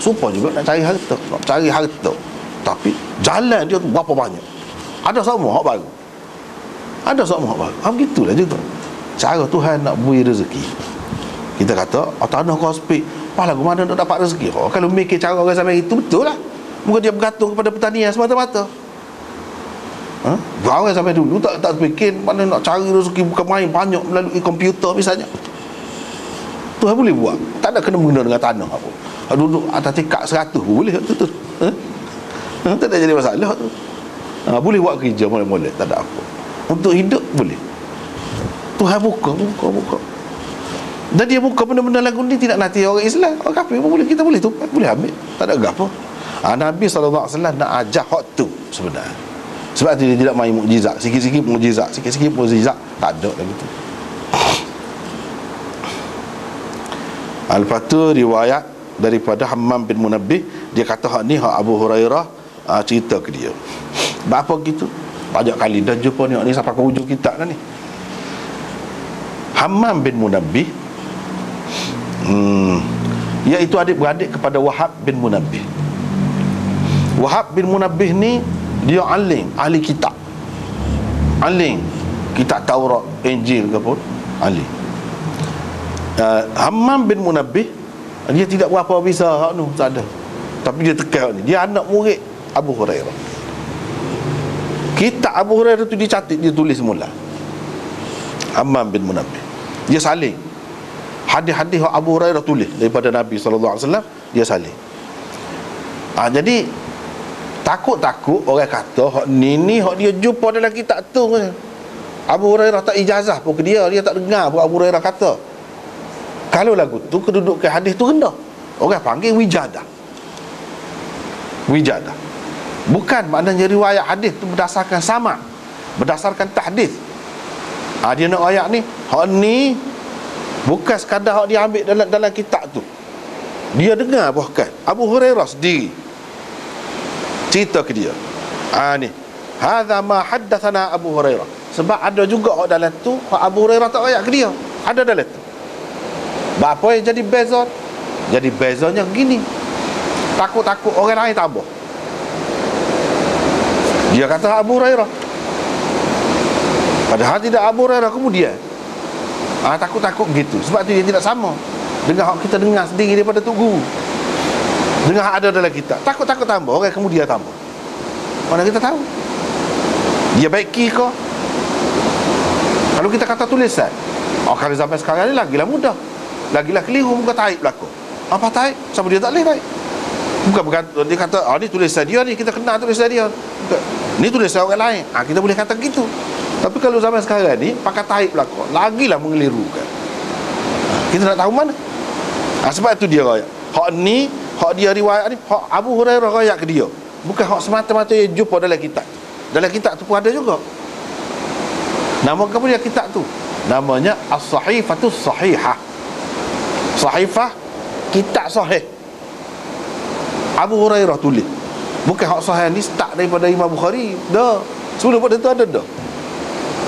Supaya juga nak cari harta. Tapi jalan dia tu berapa banyak. Ada semua hak baru. Begitulah juga cara Tuhan nak beri rezeki. Kita kata, tanah kau sempit, lagu mana nak dapat rezeki? Kalau mikir cara orang sampai itu, betul lah. Mungkin dia bergantung kepada pertanian semata-mata. Orang sampai dulu tak fikir mana nak cari rezeki, bukan main, banyak melalui komputer misalnya. Tuhan boleh buat. Tak ada kena mengena dengan tanah apa. Duduk atas tingkat 100 pun boleh tu. Tak ada jadi masalah tu. Boleh buat kerja molek-molek, tak ada apa. Untuk hidup boleh. Tuhan buka. Dan dia buka benda-benda lagu ni tidak nanti orang Islam, orang kafir pun boleh, kita boleh tu, boleh ambil, tak ada apa. Nabi SAW nak ajar hak tu sebenarnya. Sebab tu dia tidak main mukjizat, sikit-sikit mukjizat, tak ada lagi tu. Lepas tu riwayat daripada Hammam bin Munabbih, dia kata hak ni hak Abu Hurairah cerita ke dia. Berapa gitu? Banyak kali dah jumpa ni sampai ke hujung kitab dah ni. Hammam bin Munabbih iaitu adik-beradik kepada Wahab bin Munabbih. Wahab bin Munabbih ni dia alim, ahli kitab. Alim kitab Taurat, Injil ke pun ahli. Hammam bin Munabbih dia tidak berapa bisa hak tu, tak ada. Tapi dia tekan ni, dia anak murid Abu Hurairah. Kitab Abu Hurairah tu dicatat, dia tulis semula. Hammam bin Munabbih dia salin hadis-hadis Abu Hurairah tulis daripada Nabi SAW, dia salin. Jadi takut-takut orang kata hak ni hak dia jumpa dalam kitab tu. Abu Hurairah tak ijazah pun ke dia tak dengar pun Abu Hurairah kata. Kalau lagu tu kedudukan hadis tu rendah, orang panggil wijadah. Bukan maknanya riwayat hadis tu berdasarkan sama, berdasarkan tahdis. Dia nak ayat ni, hak ni bukan sekadar hak dia ambil dalam kitab tu, dia dengar bahkan Abu Hurairah sendiri cerita ke dia. Ni hadza ma haddatsana Abu Hurairah. Sebab ada juga hak dalam tu hak Abu Hurairah tak ayat ke dia, ada dalam tu. Apa yang jadi beza? Jadi bezanya gini, takut-takut orang lain tambah. Dia kata Abu Hurairah, padahal tidak Abu Hurairah kemudian. Takut-takut begitu. Sebab tu dia tidak sama dengan hak kita dengar sendiri daripada tu guru, dengar ada dalam kitab. Takut-takut tambah, orang kemudian tambah. Mana kita tahu dia baik ke? Kalau kita kata tulisan, kalau zaman sekarang ni lagilah mudah, lagilah keliru, muka taib berlaku. Apa taib? Sama dia tak boleh taib. Bukan dia kata ni tulisan dia ni, kita kenal tulisan dia. Bukan. Ni tulisan orang lain. Kita boleh kata gitu. Tapi kalau zaman sekarang ni pakai taib berlaku, lagilah mengelirukan. Kita nak tahu mana. Sebab itu dia royak. Hak ni, hak dia riwayat ni, hak Abu Hurairah royak ke dia. Bukan hak semata-mata yang jumpa dalam kitab. Dalam kitab tu pun ada juga. Nama apa dia kitab tu? Namanya As-Sahifatus Sahihah. Sahifah, kitab sahih. Abu Hurairah tulis. Bukan hak sahih ni start daripada Imam Bukhari. Dah. Sebelum pada tu ada dah.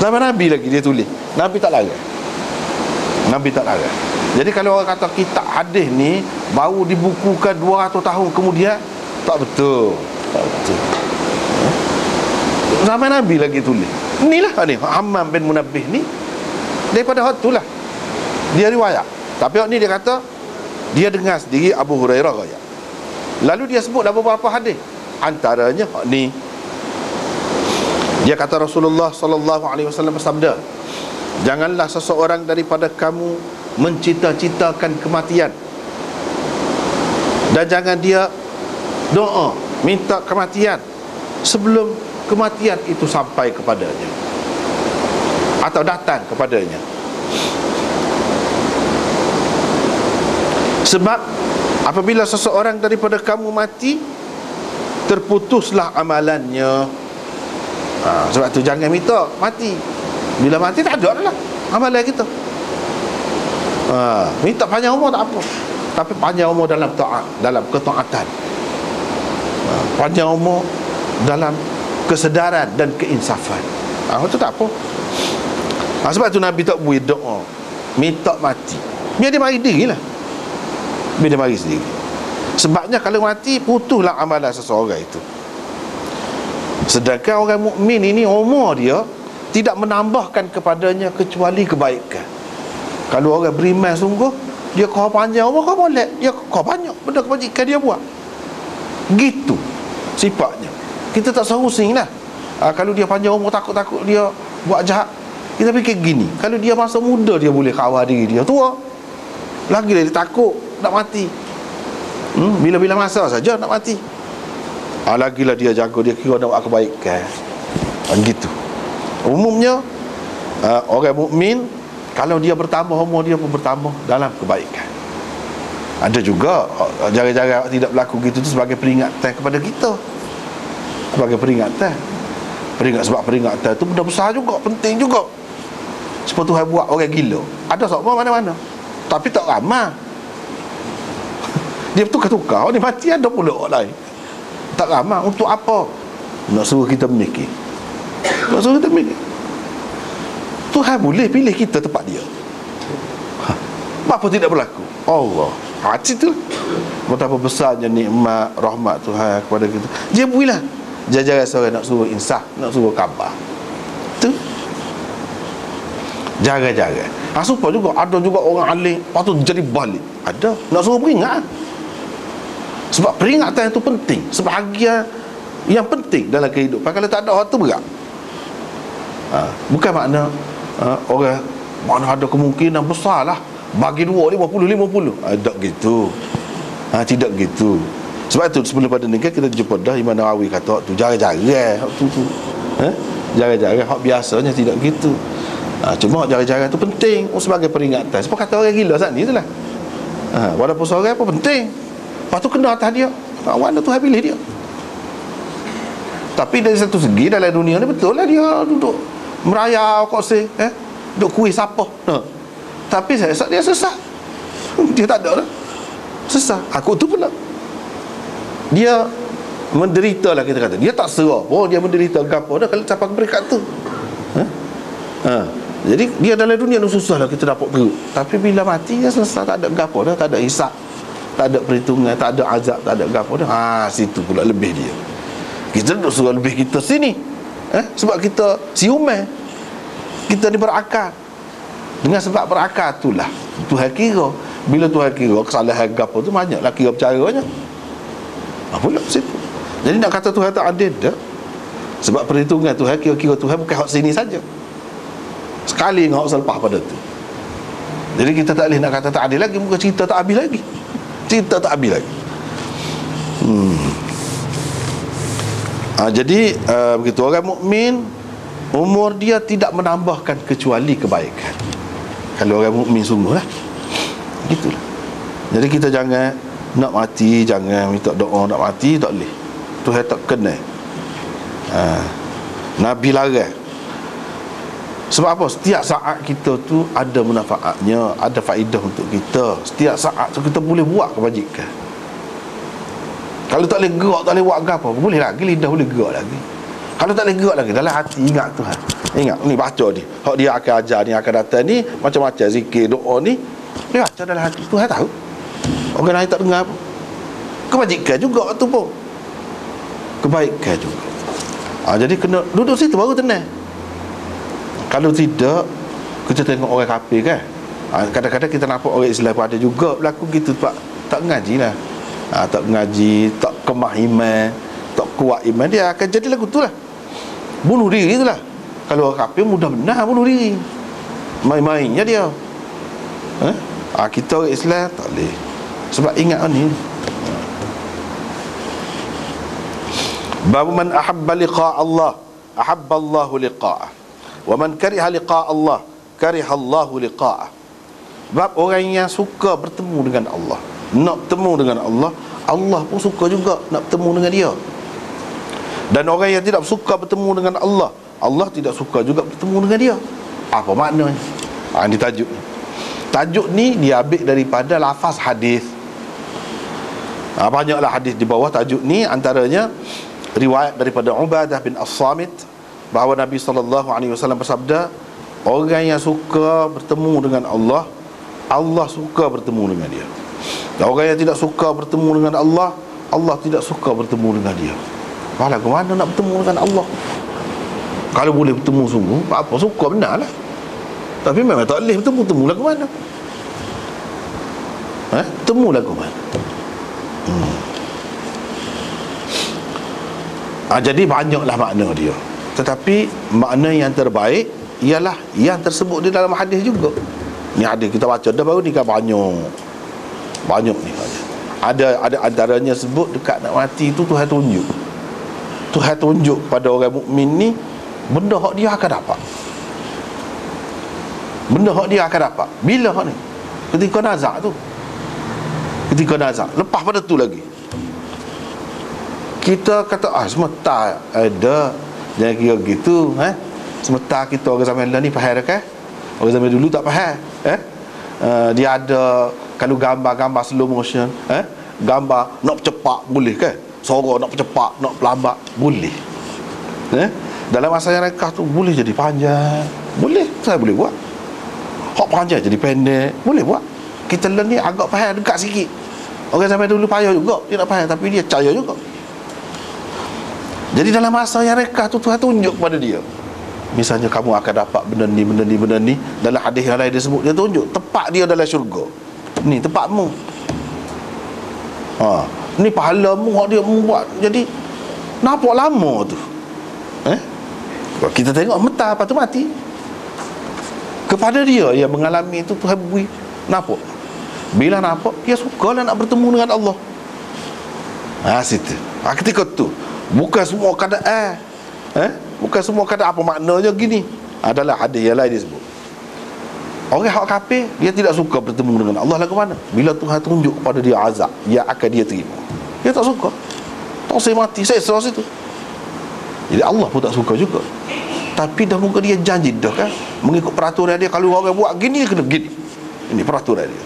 Zaman Nabi lagi dia tulis. Nabi tak larang. Jadi kalau orang kata kitab hadis ni baru dibukukan 200 tahun kemudian, tak betul. Zaman Nabi lagi tulis. Inilah ni Hammam bin Munabbih ni daripada hak tu lah dia riwayat. Tapi hak ni dia kata dia dengar sendiri Abu Hurairah riwayat. Lalu dia sebutlah beberapa hadis. Antaranya hak ni. Dia kata Rasulullah SAW bersabda, janganlah seseorang daripada kamu mencita-citakan kematian, dan jangan dia doa minta kematian sebelum kematian itu sampai kepadanya atau datang kepadanya. Sebab apabila seseorang daripada kamu mati, terputuslah amalannya. Sebab tu jangan minta mati. Bila mati tak ada lah amalan kita. Minta panjang umur tak apa, tapi panjang umur dalam taat, dalam ketaatan. Panjang umur dalam kesedaran dan keinsafan. Itu tak apa. Sebab tu Nabi tak boleh doa minta mati, biar dia mari dirilah. Biar dia mari sendiri. Sebabnya kalau mati, putuslah amalan seseorang itu. Sedangkan orang mukmin ini umur dia tidak menambahkan kepadanya kecuali kebaikan. Kalau orang beriman sungguh, dia kau panjang umur, kau boleh, dia kau banyak benda kebajikan dia buat. Gitu sifatnya. Kita tak sarusing lah. Kalau dia panjang umur, takut-takut dia buat jahat. Kita fikir gini, kalau dia masa muda dia boleh kawal diri dia, tua lagi dia takut nak mati. Bila-bila masa saja nak mati. Lagilah dia jaga, dia kira nak buat kebaikan. Gitu. Umumnya orang mukmin, kalau dia bertambah umur, dia pun bertambah dalam kebaikan. Ada juga jaga-jaga tidak berlaku gitu tu sebagai peringatan kepada kita. Sebagai peringatan. Sebab peringatan tu benda besar juga, penting juga. Sebab Tuhan buat orang gila ada semua mana-mana, tapi tak ramai. Dia bertukar-tukar. Ni mati ada pula orang lain. Tak ramai. Untuk apa? Nak suruh kita memikir. Nak suruh kita memikir. Tuhan boleh pilih kita tempat dia. Apa tidak berlaku? Allah. Hati tu betapa besarnya nikmat rahmat Tuhan kepada kita. Dia bolehlah jajaran seorang nak suruh insaf, nak suruh khabar. Tu jaga-jaga. Supaya juga ada juga orang alim patut jadi balik. Ada nak suruh peringat. Sebab peringatan itu penting, sebahagian yang penting dalam kehidupan. Kalau tak ada orang tu berat. Bukan makna orang mana ada kemungkinan besar lah bagi dua 50-50. Tak gitu. Tidak gitu. Sebab tu sebelum pada ni kita jumpa dah Imam Nawawi kata tu jaga-jaga tu. Jaga-jaga hak biasanya tidak gitu. Cuma jaga-jaga tu penting sebagai peringatan. Sebab kata orang gila saat ni itulah. Walaupun seorang apa penting. Lepas tu kena atas dia. Mana Tuhan pilih dia. Tapi dari satu segi dalam dunia ni betul lah dia duduk merayau koseh, duduk kuih siapa. Tapi saya rasa dia sesat. Dia tak ada lah. Sesat. Aku tu pula. Dia menderita lah kita kata. Dia tak serah. Dia menderita ke apa dah kalau sampai ke peringkat tu. Jadi dia dalam dunia ni susah lah kita dapat teruk. Tapi bila mati dia selesai, tak ada gapo dah, tak ada hisap, tak ada perhitungan, tak ada azab, tak ada gapo dah. Situ pula lebih dia. Kita nak suruh lebih kita sini. Sebab kita siuman. Kita ni berakal. Dengan sebab berakal itulah Tuhan kira. Bila Tuhan kira kesalahan gapo tu banyaklah kira bercaranya. Pula situ. Jadi nak kata Tuhan tak adil dah. Sebab perhitungan Tuhan, kira-kira Tuhan bukan hak sini saja. Sekali ngau selepas pada tu. Jadi kita tak boleh nak kata tak adil lagi. Muka cerita tak habis lagi. Cerita tak habis lagi. Jadi begitu orang mukmin umur dia tidak menambahkan kecuali kebaikan. Kalau orang mukmin sungguh lah. Gitulah. Jadi kita jangan nak mati, jangan minta doa nak mati, tak boleh. Tuhan tak kena. Nabi larang. Sebab apa? Setiap saat kita tu ada manfaatnya, ada faedah untuk kita. Setiap saat tu kita boleh buat kebajikan. Kalau tak boleh gerak, tak boleh buat apa, boleh lagi lidah boleh gerak lagi. Kalau tak boleh gerak lagi, dalam hati ingat Tuhan. Ingat ni baca ni. Hak dia akan ajar ni akan datang ni, macam-macam zikir, doa ni, dia baca dalam hati. Tuhan tahu. Orang lain tak dengar apa. Kebajikan juga tu pun. Kebaikan juga. Jadi kena duduk situ baru tenang. Kalau tidak, kita tengok orang kafir kan. Kadang-kadang kita nampak orang Islam pun ada juga berlaku gitu. Tak ngaji lah. Tak ngaji, tak kemah iman, tak kuat iman, dia akan jadi lagu tu lah. Bunuh diri tu lah. Kalau orang kafir mudah benar bunuh diri. Main-mainnya dia. Kita orang Islam tak boleh. Sebab ingat ni. Babu man ahabba liqa' Allah, ahabba Allahu liqa'ah. Wa man kariha liqa' Allah, kariha Allahu liqa'ah. Sebab orang yang suka bertemu dengan Allah, nak bertemu dengan Allah, Allah pun suka juga nak bertemu dengan dia. Dan orang yang tidak suka bertemu dengan Allah, Allah tidak suka juga bertemu dengan dia. Apa maknanya? Ini tajuk. Tajuk ni diambil daripada lafaz hadis. Banyaklah hadis di bawah tajuk ni, antaranya riwayat daripada Ubadah bin As-Samit bahawa Nabi SAW bersabda, orang yang suka bertemu dengan Allah, Allah suka bertemu dengan dia. Dan orang yang tidak suka bertemu dengan Allah, Allah tidak suka bertemu dengan dia. Malah ke mana nak bertemu dengan Allah? Kalau boleh bertemu sungguh, apa suka benar lah. Tapi memang tak boleh bertemu, temulah ke mana? Temulah ke mana? Jadi banyaklah makna dia. Tetapi makna yang terbaik ialah yang tersebut di dalam hadis juga. Ni hadis kita baca dah baru ni kan banyak ni. Ada antaranya sebut dekat nak mati tu Tuhan tunjuk. Tuhan tunjuk pada orang mukmin ni benda hak dia akan dapat. Benda hak dia akan dapat. Bila hak ni? Ketika nazak tu. Ketika nazak. Lepas pada tu lagi. Kita kata semata ada, jangan kira gitu, semata kita orang zaman ni faham dah kan? Orang zaman dulu tak faham, dia ada kalau gambar-gambar slow motion, gambar nak cepat boleh kan? Suara nak cepat, nak pelambat boleh. Dalam masa yang rekah tu boleh jadi panjang, boleh, saya boleh buat. Hak panjang jadi pendek, boleh buat. Kita ni agak faham dekat sikit. Orang zaman dulu payah juga, dia nak faham tapi dia percaya juga. Jadi dalam masa yang rekah tu Tuhan tunjuk kepada dia. Misalnya kamu akan dapat benda ni. Dalam hadis yang lain dia sebut, dia tunjuk tempat dia dalam syurga. Ni tempatmu. Ni pahalamu hak dia membuat. Jadi nampak lama tu. Kita tengok mata apa tu mati. Kepada dia yang mengalami itu Tuhan beri nampak. Bila nampak dia sukalah nak bertemu dengan Allah. Situ. Ketika tu bukan semua keadaan bukan semua keadaan apa maknanya gini. Adalah hadis yang lain disebut. Orang hak kafir dia tidak suka bertemu dengan Allah lah ke mana? Bila Tuhan tunjuk kepada dia azab yang akan dia terima, dia tak suka. Tak saya mati, saya serah situ. Jadi Allah pun tak suka juga. Tapi dah muka dia janji dah kan, mengikut peraturan dia. Kalau orang buat gini, kena gini. Ini peraturan dia.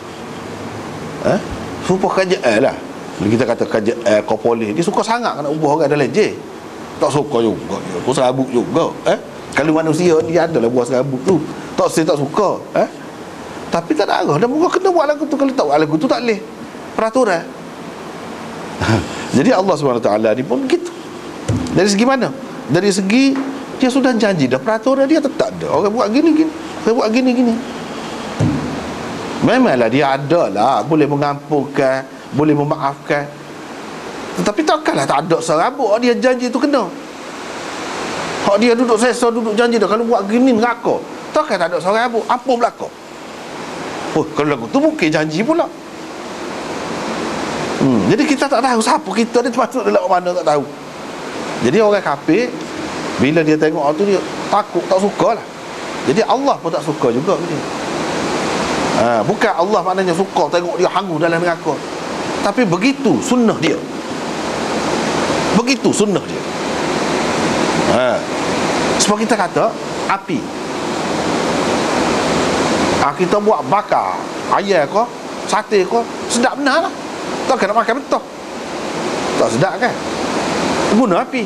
Supaya kerajaan lah. Bila kita kata kerajaan kau polis, dia suka sangat nak ubah orang dalam je. Tak suka juga dia. Kau serabut juga. Kalau manusia dia adalah buah serabut tu. Saya tak suka. Tapi tak ada arah. Dan muka kena buat lagu tu. Kalau tak buat lagu tu tak boleh. Peraturan. Jadi Allah SWT ni pun begitu. Dari segi mana? Dari segi dia sudah janji dah, peraturan dia tetap ada. Orang buat gini, orang buat gini. Memanglah dia ada lah, boleh mengampunkan, boleh memaafkan. Tetapi takkanlah tak ada serabut. Dia janji tu kena. Hak dia duduk sesa, duduk janji dah, kalau buat gini neraka. Takkan tak ada serabut, ampun belaka. Kalau lagu tu mungkin janji pula. Jadi kita tak tahu siapa kita ni termasuk dalam mana, tak tahu. Jadi orang kafir bila dia tengok tu dia takut, tak suka lah. Jadi Allah pun tak suka juga dia. Bukan Allah maknanya suka tengok dia hangus dalam neraka, tapi begitu sunnah dia. Begitu sunnah dia. Sebab kita kata api, kita buat bakar ayam ke, sate ke, sedap benar lah. Tak kena makan betul, tak sedap kan? Guna api.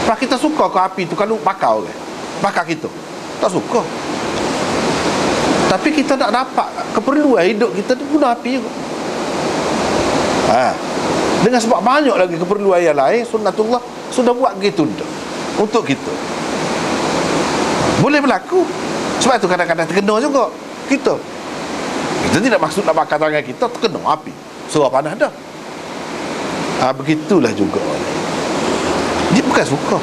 Sebab kita suka ke api tu kalau bakar orang, bakar kita, tak suka. Tapi kita nak dapat keperluan hidup kita tu guna api juga. Dengan sebab banyak lagi keperluan yang lain, sunnatullah sudah buat gitu dah untuk kita. Boleh berlaku. Sebab tu kadang-kadang terkena juga kita. Kita tidak maksud nak bakar tangan kita, terkena api, surah panas dah. Begitulah juga dia bukan suka.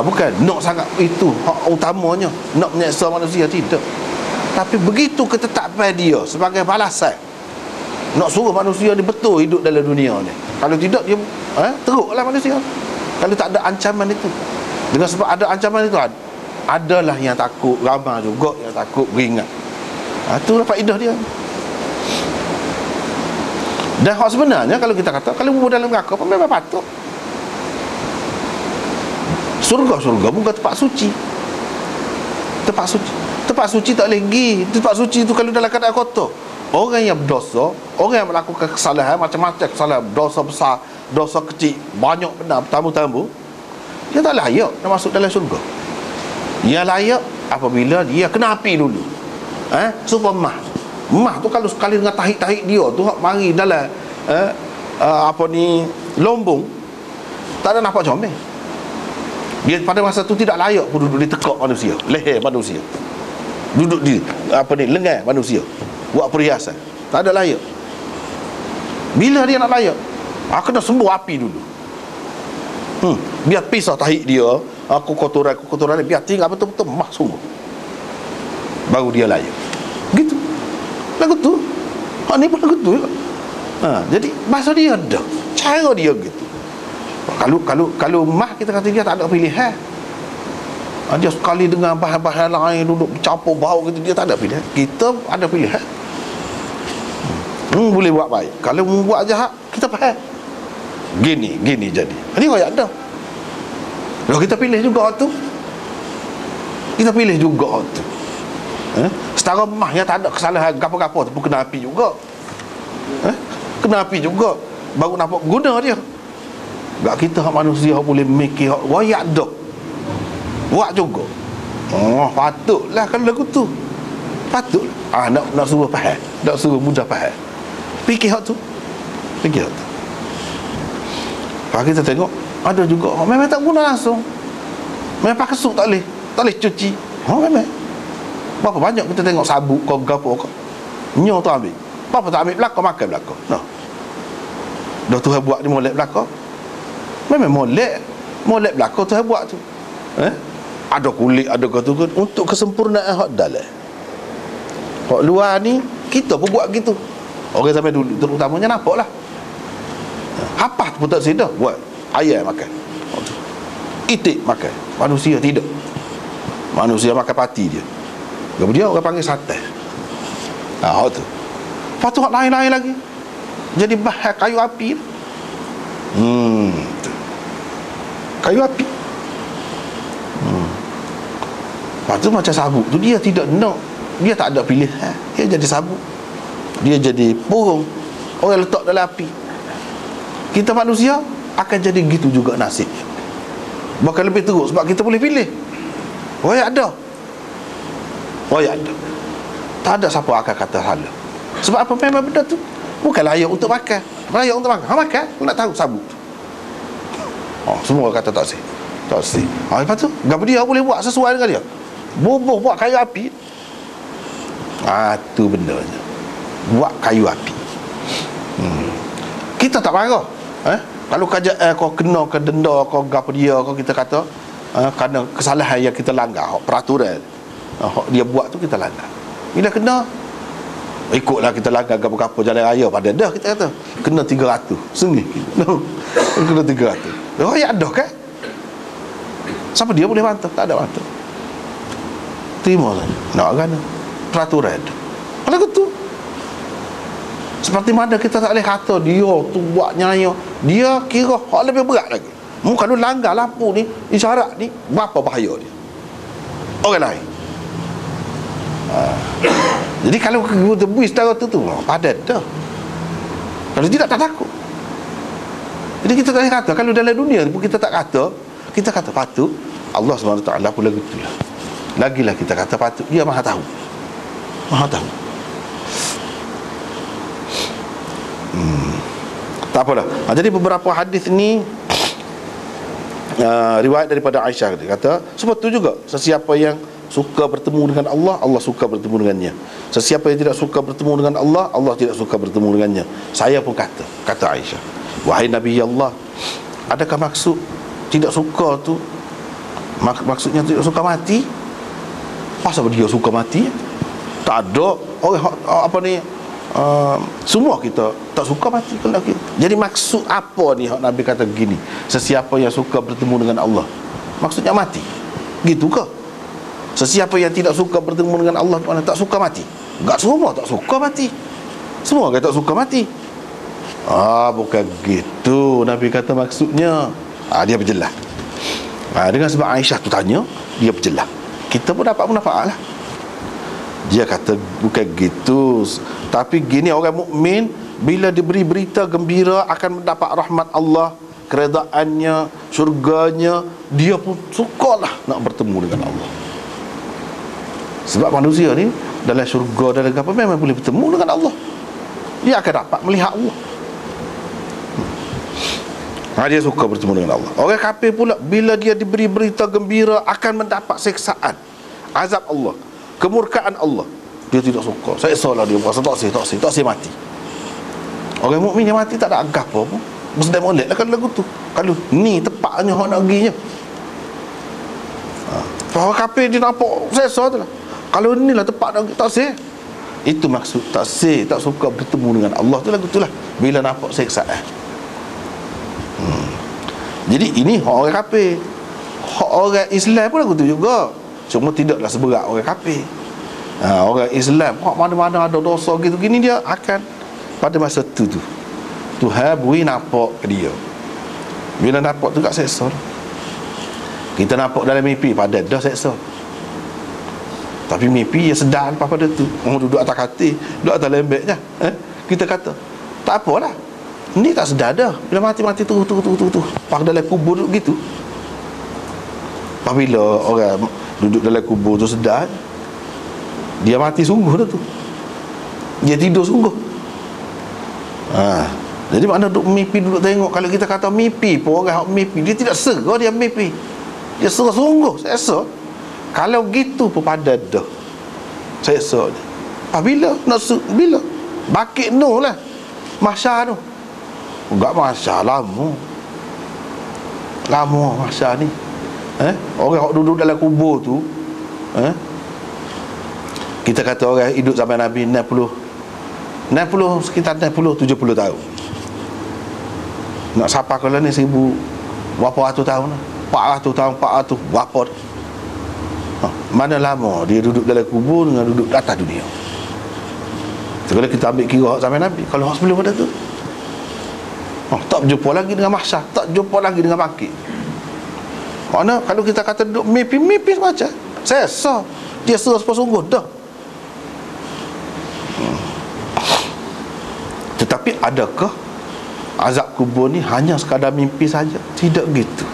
Bukan nak sangat itu hak utamanya, nak menyeksa manusia, tidak. Tapi begitu ketetapan dia sebagai balasan, nak suruh manusia ni betul hidup dalam dunia ni. Kalau tidak dia teruklah manusia. Kalau tak ada ancaman itu. Dengan sebab ada ancaman itu, adalah yang takut, ramai juga yang takut beringat. Itulah faedah dia. Dan hak sebenarnya kalau kita kata, kalau berada dalam neraka pun memang patut. Surga bukan tempat suci. Tempat suci tak boleh pergi. Tempat suci tu kalau dalam keadaan kotor, Orang yang berdosa, orang yang melakukan kesalahan, macam-macam kesalahan, dosa besar, dosa kecil, banyak benar, bertambu-tambu, dia tak layak nak masuk dalam syurga. Dia layak apabila dia kena api dulu. Supaya mah tu kalau sekali dengan tahik-tahik dia tu mari dalam lombong, tak ada nampak comel. Dia pada masa tu tidak layak pun duduk di tekak manusia, leher manusia, duduk di lengan manusia, buat perhiasan. Tak ada layak. Bila dia nak layak, kena sembuh api dulu. Biar pisah tahik dia, kotoran biar tinggal betul-betul mah sungguh, baru dia layak. Gitu. Lagu tu. Ni pun lagu tu juga. Jadi bahasa dia ada, cara dia gitu. Kalau mah kita kata dia tak ada pilihan. Dia sekali dengan bahan-bahan lain duduk campur bau gitu, dia tak ada pilihan. Kita ada pilihan. Boleh buat baik. Kalau buat jahat, kita faham. Gini jadi. Ini ayat dah. Kalau kita pilih juga tu. Kita pilih juga tu. Setara mah yang tak ada kesalahan gapo-gapo tu pun kena api juga. Kena api juga. Baru nampak guna dia. Tak kita hak manusia hak boleh mikir hak wayak dah. Buat juga. Patutlah kalau lagu tu. Patut. Nak suruh faham. Nak suruh mudah faham. Fikir hak tu. Fikir hak tu. Kalau kita tengok ada juga memang tak guna langsung. Memang pakai sup tak boleh cuci. Memang. Berapa banyak kita tengok sabuk kau gapo kau. Nyo tu ambil. Apa tak ambil belakang makan belakang. Dah Tuhan buat ni molek belakang. Memang molek belakang Tuhan buat tu. Ada kulit, ada kata untuk kesempurnaan hak dalam. Hak luar ni kita pun buat gitu. Orang zaman dulu terutamanya nampaklah. Apa pun tak sedar buat ayam makan. Itik makan. Manusia tidak. Manusia makan pati dia. Kemudian orang panggil sate. Hak tu. Lepas tu hak lain-lain lagi. Jadi bahan kayu api. Kayu api. Lepas tu macam sabuk tu dia tidak nak. Dia tak ada pilihan. Dia jadi sabuk. Dia jadi burung. Orang letak dalam api. Kita manusia akan jadi gitu juga nasib. Bahkan lebih teruk sebab kita boleh pilih. Ada. Tak ada siapa akan kata salah. Sebab apa memang benda tu bukan layak untuk makan. Layak untuk makan. Makan, nak tahu sabuk. Semua kata tak sih. Tak sih. Lepas tu, gapo dia boleh buat sesuai dengan dia. Bubuh buat kayu api. Tu bendanya. Buat kayu api. Kita tak marah. Kalau kau kena ke denda kau gapo dia kau kita kata kerana kesalahan yang kita langgar, peraturan dia buat tu kita langgar. Bila kena ikutlah kita langgar gapo-gapo jalan raya pada dah kita kata kena 300 sengih. Kena 300. Ya dah kan? Siapa dia boleh bantah? Tak ada bantah. Terima saja. Nak kan peraturan. Kalau gitu seperti mana kita tak boleh kata dia tu buat nyaya, dia kira hak lebih berat lagi. Kalau langgar lampu ni, isyarat ni, berapa bahaya dia orang lain. Jadi kalau kita buis secara tu padat dah. Kalau tidak tak takut. Jadi kita tak boleh kata. Kalau dalam dunia pun kita tak kata. Kita kata patut. Allah SWT pun lagu tu lah. Lagilah kita kata patut. Dia maha tahu. Maha tahu. Tak apalah. Jadi beberapa hadis ni riwayat daripada Aisyah, dia kata seperti itu juga. Sesiapa yang suka bertemu dengan Allah, Allah suka bertemu dengannya. Sesiapa yang tidak suka bertemu dengan Allah, Allah tidak suka bertemu dengannya. Saya pun kata Aisyah, wahai Nabi Allah, adakah maksud tidak suka tu maksudnya tidak suka mati? Pasal dia suka mati? Tak ada orang semua kita tak suka mati kalau kita. Jadi maksud apa ni Nabi kata begini, sesiapa yang suka bertemu dengan Allah, maksudnya mati gitu ke? Sesiapa yang tidak suka bertemu dengan Allah mana tak suka mati? Enggak, semua tak suka mati. Semua kata tak suka mati. Bukan gitu Nabi kata maksudnya. Dia berjelas. Dengan sebab Aisyah tu tanya, dia berjelas. Kita pun dapat manfaat lah. Dia kata bukan gitu. Tapi gini, orang mukmin bila diberi berita gembira akan mendapat rahmat Allah, keredaannya, syurganya, dia pun sukalah nak bertemu dengan Allah. Sebab manusia ni dalam syurga, dalam apa, memang boleh bertemu dengan Allah. Dia akan dapat melihat Allah. Dia suka bertemu dengan Allah. Orang kafir pula bila dia diberi berita gembira akan mendapat siksaan, azab Allah, kemurkaan Allah, dia tidak suka. Saya salah dia puasa, tak sih mati. Orang mukmin yang mati tak ada agak apa pun, mesti molek lah kalau lagu tu. Kalau ni tepatnya hak nak ginya. Orang kafir dia nampak selesa tu lah. Kalau inilah tepat nak tak sih. Itu maksud tak sih, tak suka bertemu dengan Allah tu lagu tu lah, bila nampak siksaan. Jadi ini hak orang kafir. Hak orang Islam pun lagu tu juga, cuma tidaklah seberat orang kafir. Orang Islam hak mana-mana ada dosa gitu gini, dia akan pada masa tu Tuhan beri nampak ke dia. Bila nampak tu tak seksa. Kita nampak dalam mimpi pada dah seksa. Tapi mimpi dia sedar lepas pada tu. Orang duduk atas katil, duduk atas lembeknya, kita kata tak apalah, ni tak sedar dah. Bila mati-mati tu pak dalam kubur gitu. Apabila orang duduk dalam kubur tu sedar, dia mati sungguh dah tu. Dia tidur sungguh. Jadi makna duduk mimpi, duduk tengok. Kalau kita kata mimpi pun, orang mimpi dia tidak serah dia mimpi, dia serah sungguh, seksa. Kalau gitu pun padat dah seksa dia. Bila bila bakit no lah mahsyar tu. Enggak mahsyar lama mahsyar ni. Orang yang duduk dalam kubur tu, kita kata orang hidup zaman Nabi 60 sekitar 70 tahun. Nak siapa kalau ni 1000 berapa ratus tahun, 400 tahun, 400 berapa. Mana lama dia duduk dalam kubur dengan duduk atas dunia. Kalau kita ambil kira hak zaman Nabi, kalau hak sebelum pada tu, tak berjumpa lagi dengan mahsyar, tak jumpa lagi dengan bangkit. Mana kalau kita kata duduk mimpi semacam sesa, dia serah sungguh dah. Tetapi adakah azab kubur ni hanya sekadar mimpi saja? Tidak gitu.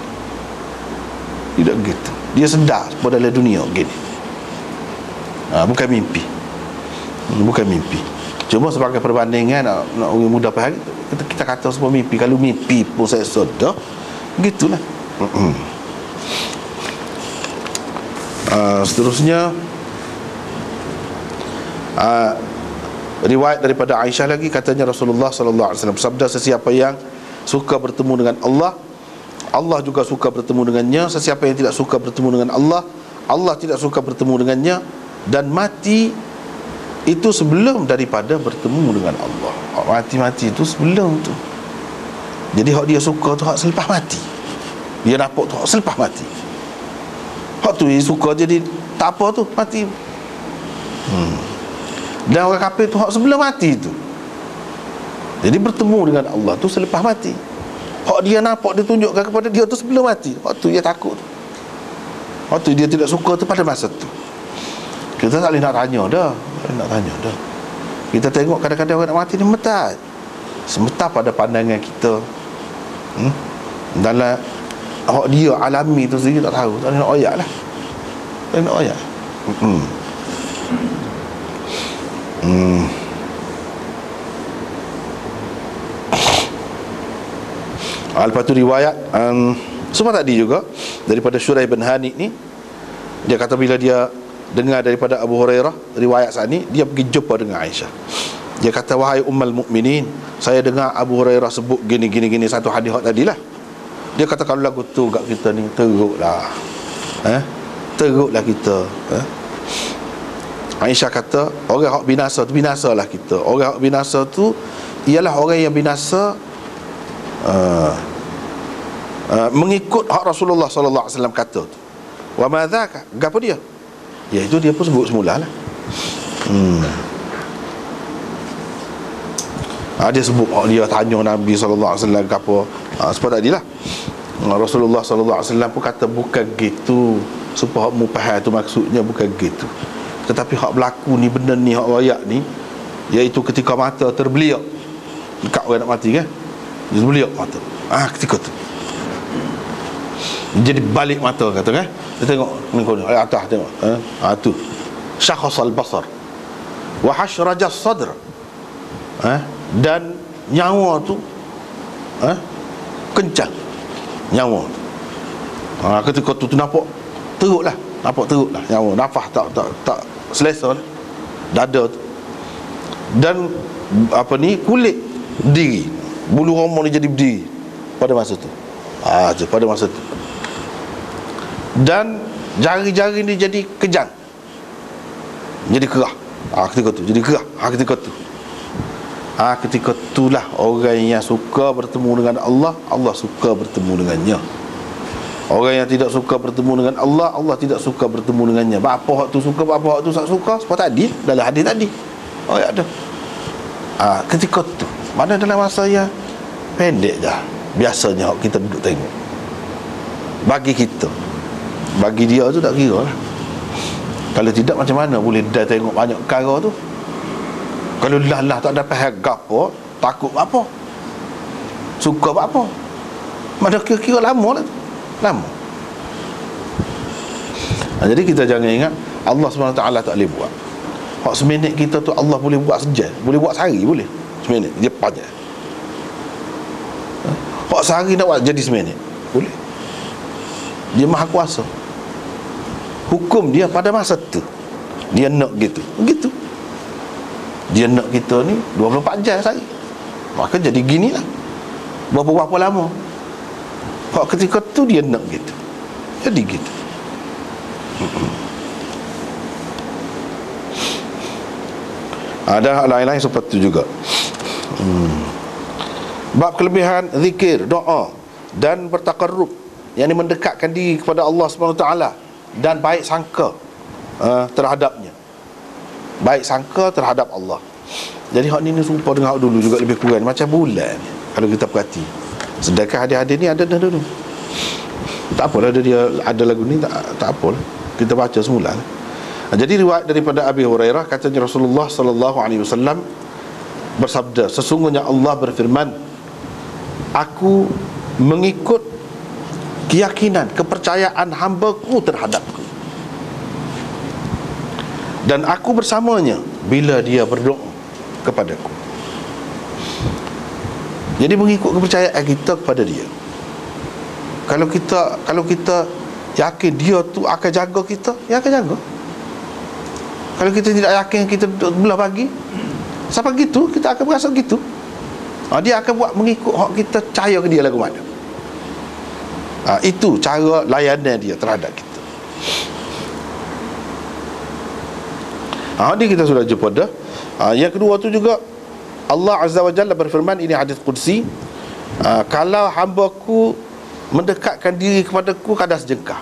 Tidak gitu. Dia sedar pada dalam dunia gini. Bukan mimpi. Bukan mimpi. Cuma sebagai perbandingan nak mudah faham, kita kata semua mimpi. Kalau mimpi pun saya sedar, gitulah. Seterusnya riwayat daripada Aisyah lagi, katanya Rasulullah sallallahu alaihi wasallam bersabda, sesiapa yang suka bertemu dengan Allah, Allah juga suka bertemu dengannya. Sesiapa yang tidak suka bertemu dengan Allah, Allah tidak suka bertemu dengannya. Dan mati itu sebelum daripada bertemu dengan Allah. Mati itu sebelum tu. Jadi hak dia suka tu hak selepas mati. Dia nampak tu hak selepas mati. Hak tu dia suka jadi tak apa tu mati. Dan orang kafir tu hak sebelum mati tu. Jadi bertemu dengan Allah tu selepas mati. Hak dia nampak, dia tunjukkan kepada dia tu sebelum mati. Hak tu dia takut. Hak tu dia tidak suka tu pada masa tu. Kita tak boleh nak tanya dah. Kita tengok kadang-kadang orang nak mati ni metat. Semetar pada pandangan kita. Dalam hak dia alami tu sendiri tak tahu. Tak boleh nak oyak lah. Tak boleh nak oyak. Lepas tu riwayat semua tadi juga daripada Syuraih bin Hani ni, dia kata bila dia dengar daripada Abu Hurairah riwayat saat ni, dia pergi jumpa dengan Aisyah. Dia kata, wahai ummul mukminin, saya dengar Abu Hurairah sebut gini satu hadis tadilah. Dia kata kalau lagu tu kat kita ni teruklah. Teruklah kita. Aisyah kata, orang hak binasa tu binasalah kita. Orang hak binasa tu ialah orang yang binasa mengikut hak Rasulullah sallallahu alaihi wasallam kata tu. Wa ma dzaka, gapo dia? Iaitu dia pun sebut semulalah. Dia sebut dia tanya Nabi sallallahu alaihi wasallam gapo. Seperti tadilah. Rasulullah sallallahu alaihi wasallam pun kata bukan gitu. Supaya mu faham tu maksudnya bukan gitu. Tetapi hak berlaku ni, benda ni, hak royak ni, iaitu ketika mata terbeliak dekat orang nak mati kan, dia terbeliak mata, ketika tu jadi balik mata kata kan, dia tengok ni kau atas tengok, tu syakhsal basar wa hashrajas sadr, dan nyawa tu kencang nyawa. Ketika tu nampak teruk lah nyawa, nafas tak selesa lah, dada tu. Dan kulit berdiri, bulu roma ni jadi berdiri pada masa tu. Pada masa tu. Dan jari-jari ni jadi kejang, jadi kerah. Ketika tu jadi kerah. Ketika itulah orang yang suka bertemu dengan Allah, Allah suka bertemu dengannya. Orang yang tidak suka bertemu dengan Allah, Allah tidak suka bertemu dengannya. Apa hak tu suka, apa hak tu tak suka, seperti tadi dalam hadis tadi. Ada. Ketika tu, mana dalam masa yang pendek dah, biasanya hak kita duduk tengok. Bagi kita, bagi dia tu tak kira lah. Kalau tidak, macam mana boleh dah tengok banyak perkara tu? Kalau lah tak dapat harga apa, takut apa, suka apa, mana kira-kira lama lah tu. Lama. Jadi kita jangan ingat Allah SWT tak boleh buat. Hak seminit kita tu Allah boleh buat sejam, boleh buat sehari, boleh seminit, dia panjang. Hak sehari nak buat jadi seminit, boleh. Dia maha kuasa. Hukum dia pada masa tu, dia nak gitu. Dia nak kita ni 24 jam sehari, maka jadi gini lah. Berapa lama. Hak ketika tu dia nak gitu, jadi gitu. Ada hal lain-lain seperti itu juga. Bab kelebihan zikir, doa dan bertaqarrub, yang ini mendekatkan diri kepada Allah SWT, dan baik sangka terhadapnya, baik sangka terhadap Allah. Jadi hak ni serupa dengan hak dulu juga, lebih kurang macam bulan kalau kita perhati. Sedangkan hadis-hadis ni ada dulu. Tak apalah dia ada lagu ni, tak apalah, kita baca semula. Jadi riwayat daripada Abi Hurairah, katanya Rasulullah sallallahu alaihi wasallam bersabda, sesungguhnya Allah berfirman, aku mengikut keyakinan, kepercayaan hamba-Ku terhadapku, dan aku bersamanya bila dia berdoa kepadaku. Jadi mengikut kepercayaan kita kepada dia. Kalau kita yakin dia tu akan jaga kita, dia akan jaga. Kalau kita tidak yakin, kita belah bagi, sampai gitu kita akan berasa gitu. Dia akan buat mengikut hak kita percaya ke dia lagu mana. Itu cara layanan dia terhadap kita. Ini kita sudah jumpa dah. Yang kedua tu juga, Allah Azza wa Jalla berfirman, ini hadis qudsi, kalau hamba-Ku mendekatkan diri kepadaku kadar sejengkah,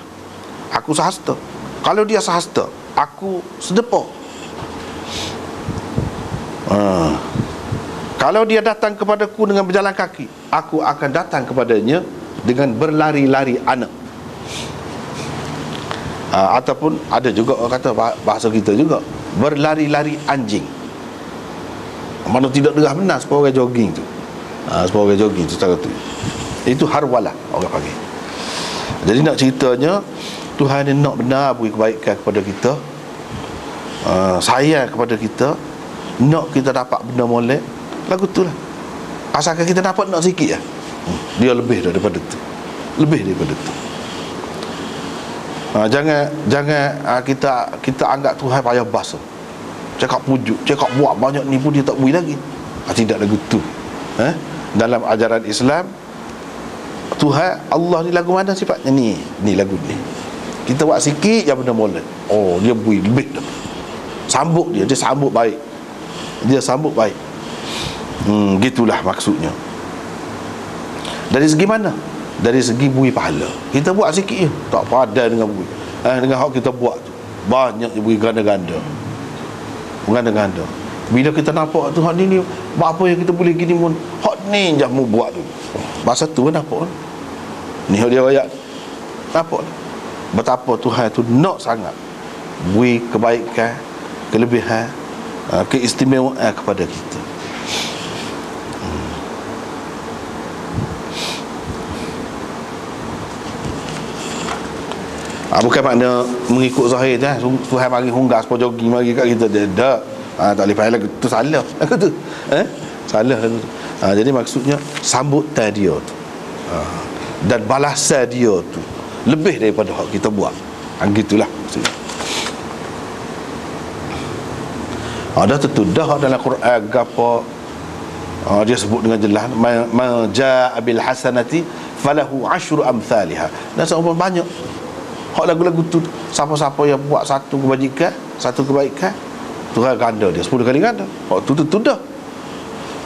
aku sahasta. Kalau dia sahasta, aku sedepa. Kalau dia datang kepadaku dengan berjalan kaki, aku akan datang kepadanya dengan berlari-lari anak. Ataupun ada juga orang kata, bahasa kita juga, berlari-lari anjing. Mana tidak derah benar supaya orang jogging tu. Supaya orang jogging tu cara tu. Itu harwalah orang panggil. Jadi nak ceritanya, Tuhan ni nak benar beri kebaikan kepada kita, sayang kepada kita, nak kita dapat benda molek, lagu tu lah. Asalkan kita dapat nak sikit lah, dia lebih daripada tu, lebih daripada tu. Jangan kita anggap Tuhan payah basuh, cakap pujuk, cakap buat banyak ni pun dia tak beri lagi. Tidak lagu tu. Dalam ajaran Islam, Tuhan Allah ni lagu mana sifatnya ni lagu ni. Kita buat sikit je benda molek, dia beri lebih dah. Sambut dia sambut baik. Dia sambut baik. Gitulah maksudnya. Dari segi mana? Dari segi beri pahala. Kita buat sikit je, tak padan dengan beri. Dengan hak kita buat tu, banyak dia beri ganda-ganda. Ganda-ganda. Bila kita nampak tu hak ni apa yang kita boleh gini pun, hak ni je mu buat tu. Masa tu kan nampak ni hak dia ayat. Nampak betapa Tuhan tu nak sangat beri kebaikan kelebihan, keistimewaan kepada kita. Bukan makna mengikut zahir je, Tuhan mari hunggas po jogging mari kat kita dia dak. Tak boleh payah lagu tu, salah lagu tu. Salah lagu tu. Jadi maksudnya sambutan dia tu, dan balasan dia tu lebih daripada hak kita buat. Gitulah maksudnya. Ada tertudah dalam Quran gapo, dia sebut dengan jelas, ma jaa bil hasanati falahu asyru amsalha. Dan seumpama banyak hak lagu-lagu tu, siapa-siapa yang buat satu kebaikan, Tuhan ganda dia 10 kali ganda. Hak tu tertudah.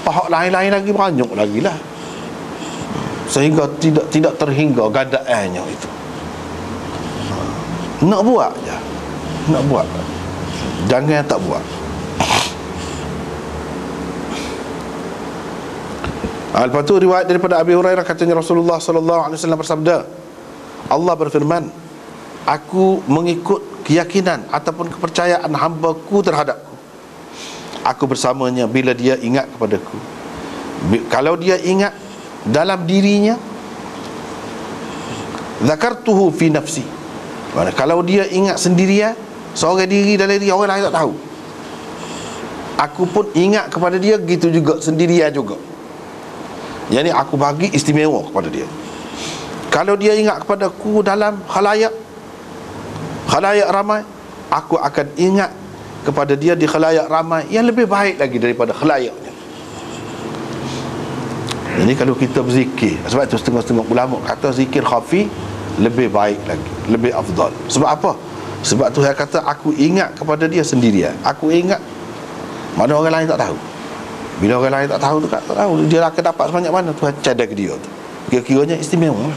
Hak lain-lain lagi banyak lagi lah, sehingga tidak terhingga gandaannya itu. Nak buat je, nak buat, jangan tak buat. Lepas tu riwayat daripada Abi Hurairah, katanya Rasulullah sallallahu alaihi wasallam bersabda, Allah berfirman, aku mengikut keyakinan ataupun kepercayaan hamba-Ku terhadapku. Aku bersamanya bila dia ingat kepadaku. Kalau dia ingat dalam dirinya, zakartuhu fi nafsi. Kalau dia ingat sendirian, seorang diri dalam diri, orang lain tak tahu, aku pun ingat kepada dia gitu juga, sendirian juga. Jadi aku bagi istimewa kepada dia. Kalau dia ingat kepadaku dalam khalayak ramai, aku akan ingat kepada dia di khalayak ramai yang lebih baik lagi daripada khalayaknya. Jadi kalau kita berzikir, sebab itu setengah-setengah ulama kata zikir khafi lebih baik lagi, lebih afdal. Sebab apa? Sebab tu saya kata aku ingat kepada dia sendirian. Aku ingat, mana orang lain tak tahu. Bila orang lain tak tahu tu, tak tahu dia akan dapat sebanyak mana Tuhan cadar ke dia tu. Kira-kiranya istimewa.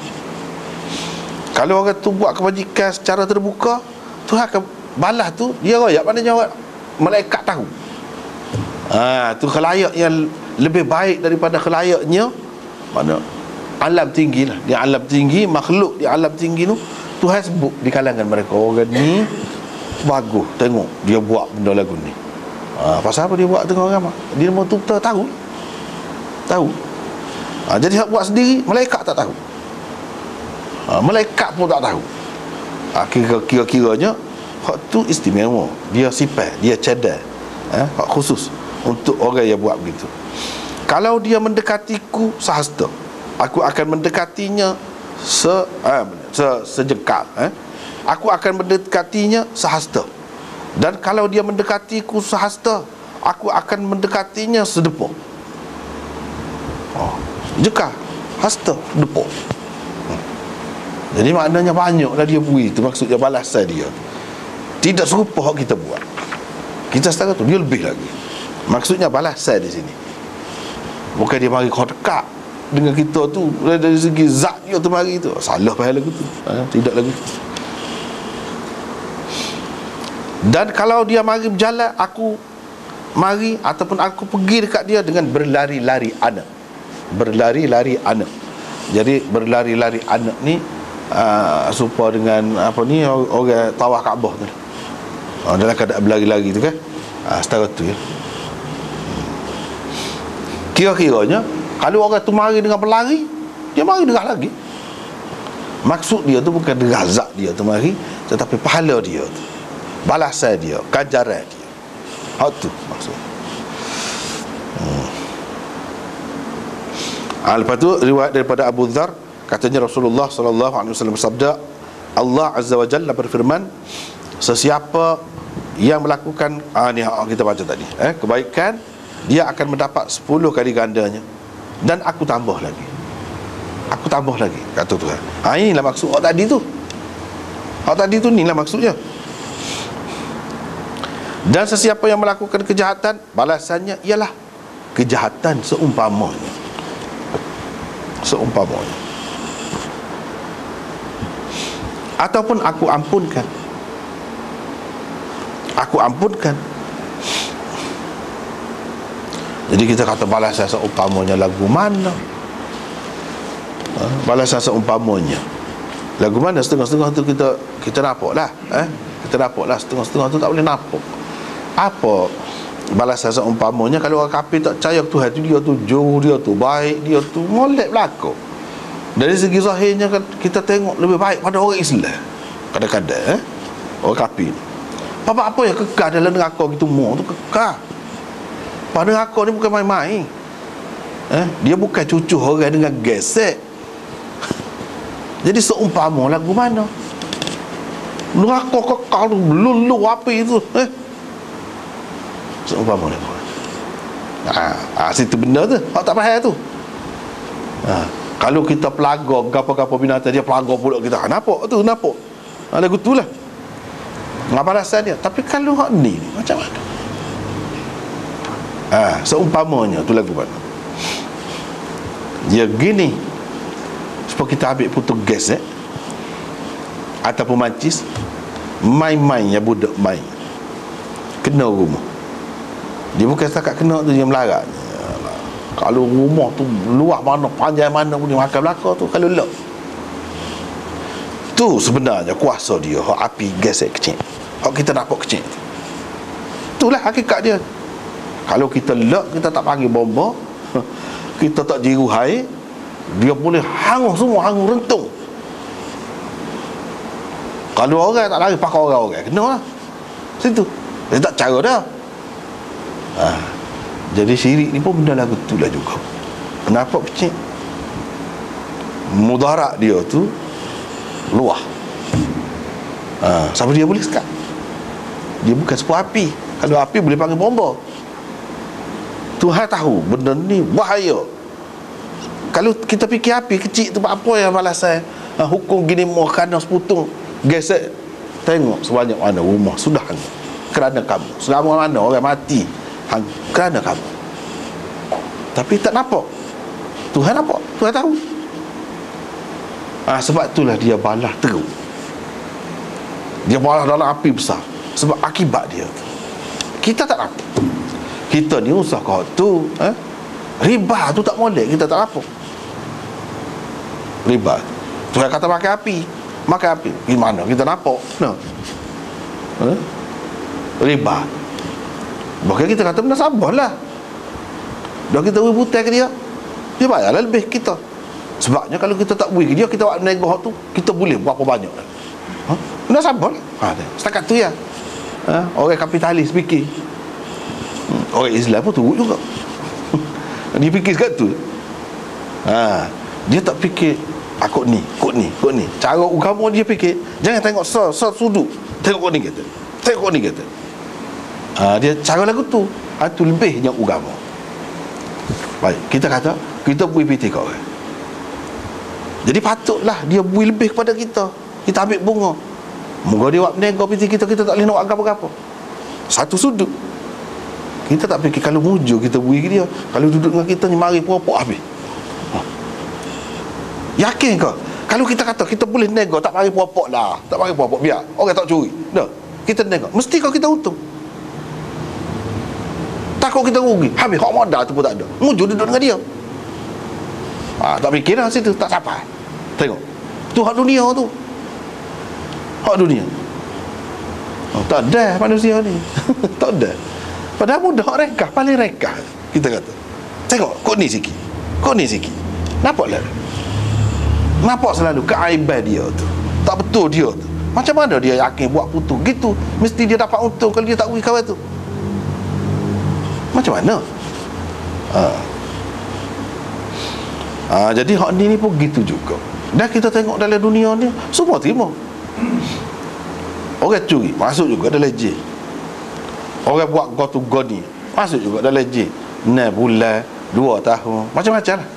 Kalau orang tu buat kebajikan secara terbuka, Tuhan akan balas tu, dia royak, maknanya orang malaikat tahu. Tu khalayak yang lebih baik daripada khalayaknya, mana alam tinggi lah. Di alam tinggi, makhluk di alam tinggi tu Tuhan sebut di kalangan mereka, orang ni bagus, tengok dia buat benda lagu ni. Pasal apa dia buat tengok orang? Dia mahu tu tahu. Jadi hak buat sendiri, malaikat tak tahu. Malaikat pun tak tahu. Kira-kiranya hak tu istimewa, dia sifat, dia cadar, hak khusus untuk orang yang buat begitu. Kalau dia mendekatiku sehasta, aku akan mendekatinya sejengkal, aku akan mendekatinya sehasta. Dan kalau dia mendekatiku sehasta, aku akan mendekatinya sedepok. Jekal, hasta, depok. Jadi maknanya banyaklah dia bui. Itu maksudnya balasan dia. Tidak serupa hak kita buat. Kita setara tu, dia lebih lagi. Maksudnya balasan di sini. Bukan dia mari kau dekat dengan kita tu dari segi zat dia tu mari tu. Salah payah lagu tu. Tidak lagu tu. Dan kalau dia mari berjalan, aku mari ataupun aku pergi dekat dia dengan berlari-lari anak. Berlari-lari anak. Jadi berlari-lari anak ni serupa dengan apa ni, orang tawaf Kaabah tu. Dalam keadaan berlari-lari tu kan. Setara tu ya. Kira-kiranya kalau orang tu mari dengan berlari, dia mari derah lagi. Maksud dia tu bukan derah zat dia tu mari, tetapi pahala dia tu, balasan dia, ganjaran dia. Hak tu maksud. Lepas tu riwayat daripada Abu Dzar, katanya Rasulullah sallallahu alaihi wasallam bersabda, Allah azza wa jalla berfirman, sesiapa yang melakukan ni kita baca tadi, kebaikan, dia akan mendapat 10 kali gandanya, dan aku tambah lagi. Aku tambah lagi, kata Tuhan. Inilah maksud hak tadi tu. Hak tadi tu inilah maksudnya. Dan sesiapa yang melakukan kejahatan, balasannya ialah kejahatan seumpamanya. Ataupun aku ampunkan. Jadi kita kata balasan seumpamanya lagu mana? Balasan seumpamanya lagu mana? Setengah-setengah tu kita nampak lah. Kita nampak lah, setengah-setengah tu tak boleh nampak. Apa balasan seumpamanya kalau orang kafir tak percaya Tuhan tu, dia tu jauh, dia tu baik, dia tu molek belaka. Dari segi zahirnya kan kita tengok lebih baik pada orang Islam kadang-kadang orang kafir. Apa yang kekal dalam neraka gitu mu tu kekal. Pada neraka ni bukan main-main. Dia bukan cucuh orang dengan gesek. Jadi seumpama lagu mana? Neraka kekal tu, lulu api tu. Seumpama lagu. Situ benda tu, awak tak faham tu. Kalau kita pelaga gapo-gapo binatang, dia pelaga pula kita. Nampak tu, nampak. Lagu tu lah. Apa rasa dia? Tapi kalau hak ni macam mana? Seumpamanya tu lagu mana? Dia gini, supaya kita ambil putus gas ataupun mancis, main-main ya budak main kena rumah. Dia bukan setakat kena tu, dia melarat. Kalau rumah tu luas mana, panjang mana pun dia makan belakang tu. Kalau lek tu sebenarnya kuasa dia, hak api gas kecil, hak kita nampak kecil tu. Itulah hakikat dia. Kalau kita lek, kita tak panggil bomba, kita tak jiru air, dia boleh hangus semua, hangus rentung. Kalau orang tak lari pakai orang-orang, kena lah situ. Dia tak cara dah. Jadi syirik ni pun benda lagu tu lah juga. Kenapa kecil? Mudarat dia tu luah. Siapa dia boleh sekat? Dia bukan sebuah api. Kalau api boleh panggil bomba. Tuhan tahu benda ni bahaya. Kalau kita fikir api kecil tu apa yang balasan? Hukum gini mau kena seputung gesek. Tengok sebanyak mana rumah sudah kerana kamu. Selama mana orang mati kerana kamu. Tapi tak nampak. Tuhan nampak, Tuhan tahu. Sebab itulah dia balas teruk. Dia balas dalam api besar. Sebab akibat dia. Kita tak nampak. Kita ni usah kau tu riba tu tak boleh, kita tak apa. Riba Tuhan kata makan api, makan api gimana kita nampak no. Riba bukan kita kata benda sabar lah. Dah kita beri butai ke dia bayarlah lebih kita. Sebabnya kalau kita tak beri ke dia, kita buat menegoh tu, kita boleh berapa banyak lah. Benda sabar lah. Setakat tu ya. Orang kapitalis fikir. Orang Islam pun turut juga. Dia fikir sekat tu. Dia tak fikir kod ni. Cara agama dia fikir, jangan tengok sudut, tengok kod ni kata. Tengok kod ni kata. Dia cara lagu tu. Itu lebihnya agama. Baik, kita kata kita beri piti kau. Jadi patutlah dia beri lebih kepada kita. Kita ambil bunga. Moga dia buat menega piti kita tak boleh nak apa-apa. Satu sudut. Kita tak fikir kalau mujur kita beri ke dia. Kalau duduk dengan kita ni mari puak-puak habis. Yakin kau? Kalau kita kata kita boleh nego, tak mari puak-puak lah. Tak mari puak-puak, biar orang tak curi. Dah, kita nego. Mesti kau kita untung. Takut kita rugi. Habis hak modal tu pun tak ada. Mujur duduk dengan dia. Tak fikir lah situ, tak sampai. Tengok. Tu hak dunia tu. Hak dunia. Tak ada manusia ni. Tak ada. Padahal mudah rekah, paling rekah. Kita kata tengok, kod ni sikit. Nampak lah. Nampak selalu keaiban dia tu. Tak betul dia tu. Macam mana dia yakin buat putus gitu? Mesti dia dapat untung kalau dia tak beri kawan tu. Macam mana? Jadi hak ni pun gitu juga. Dan kita tengok dalam dunia ni semua terima. Orang curi masuk juga dalam jil. Orang buat gotu goni masuk juga dalam jil. 6 bulan 2 tahun macam-macam lah.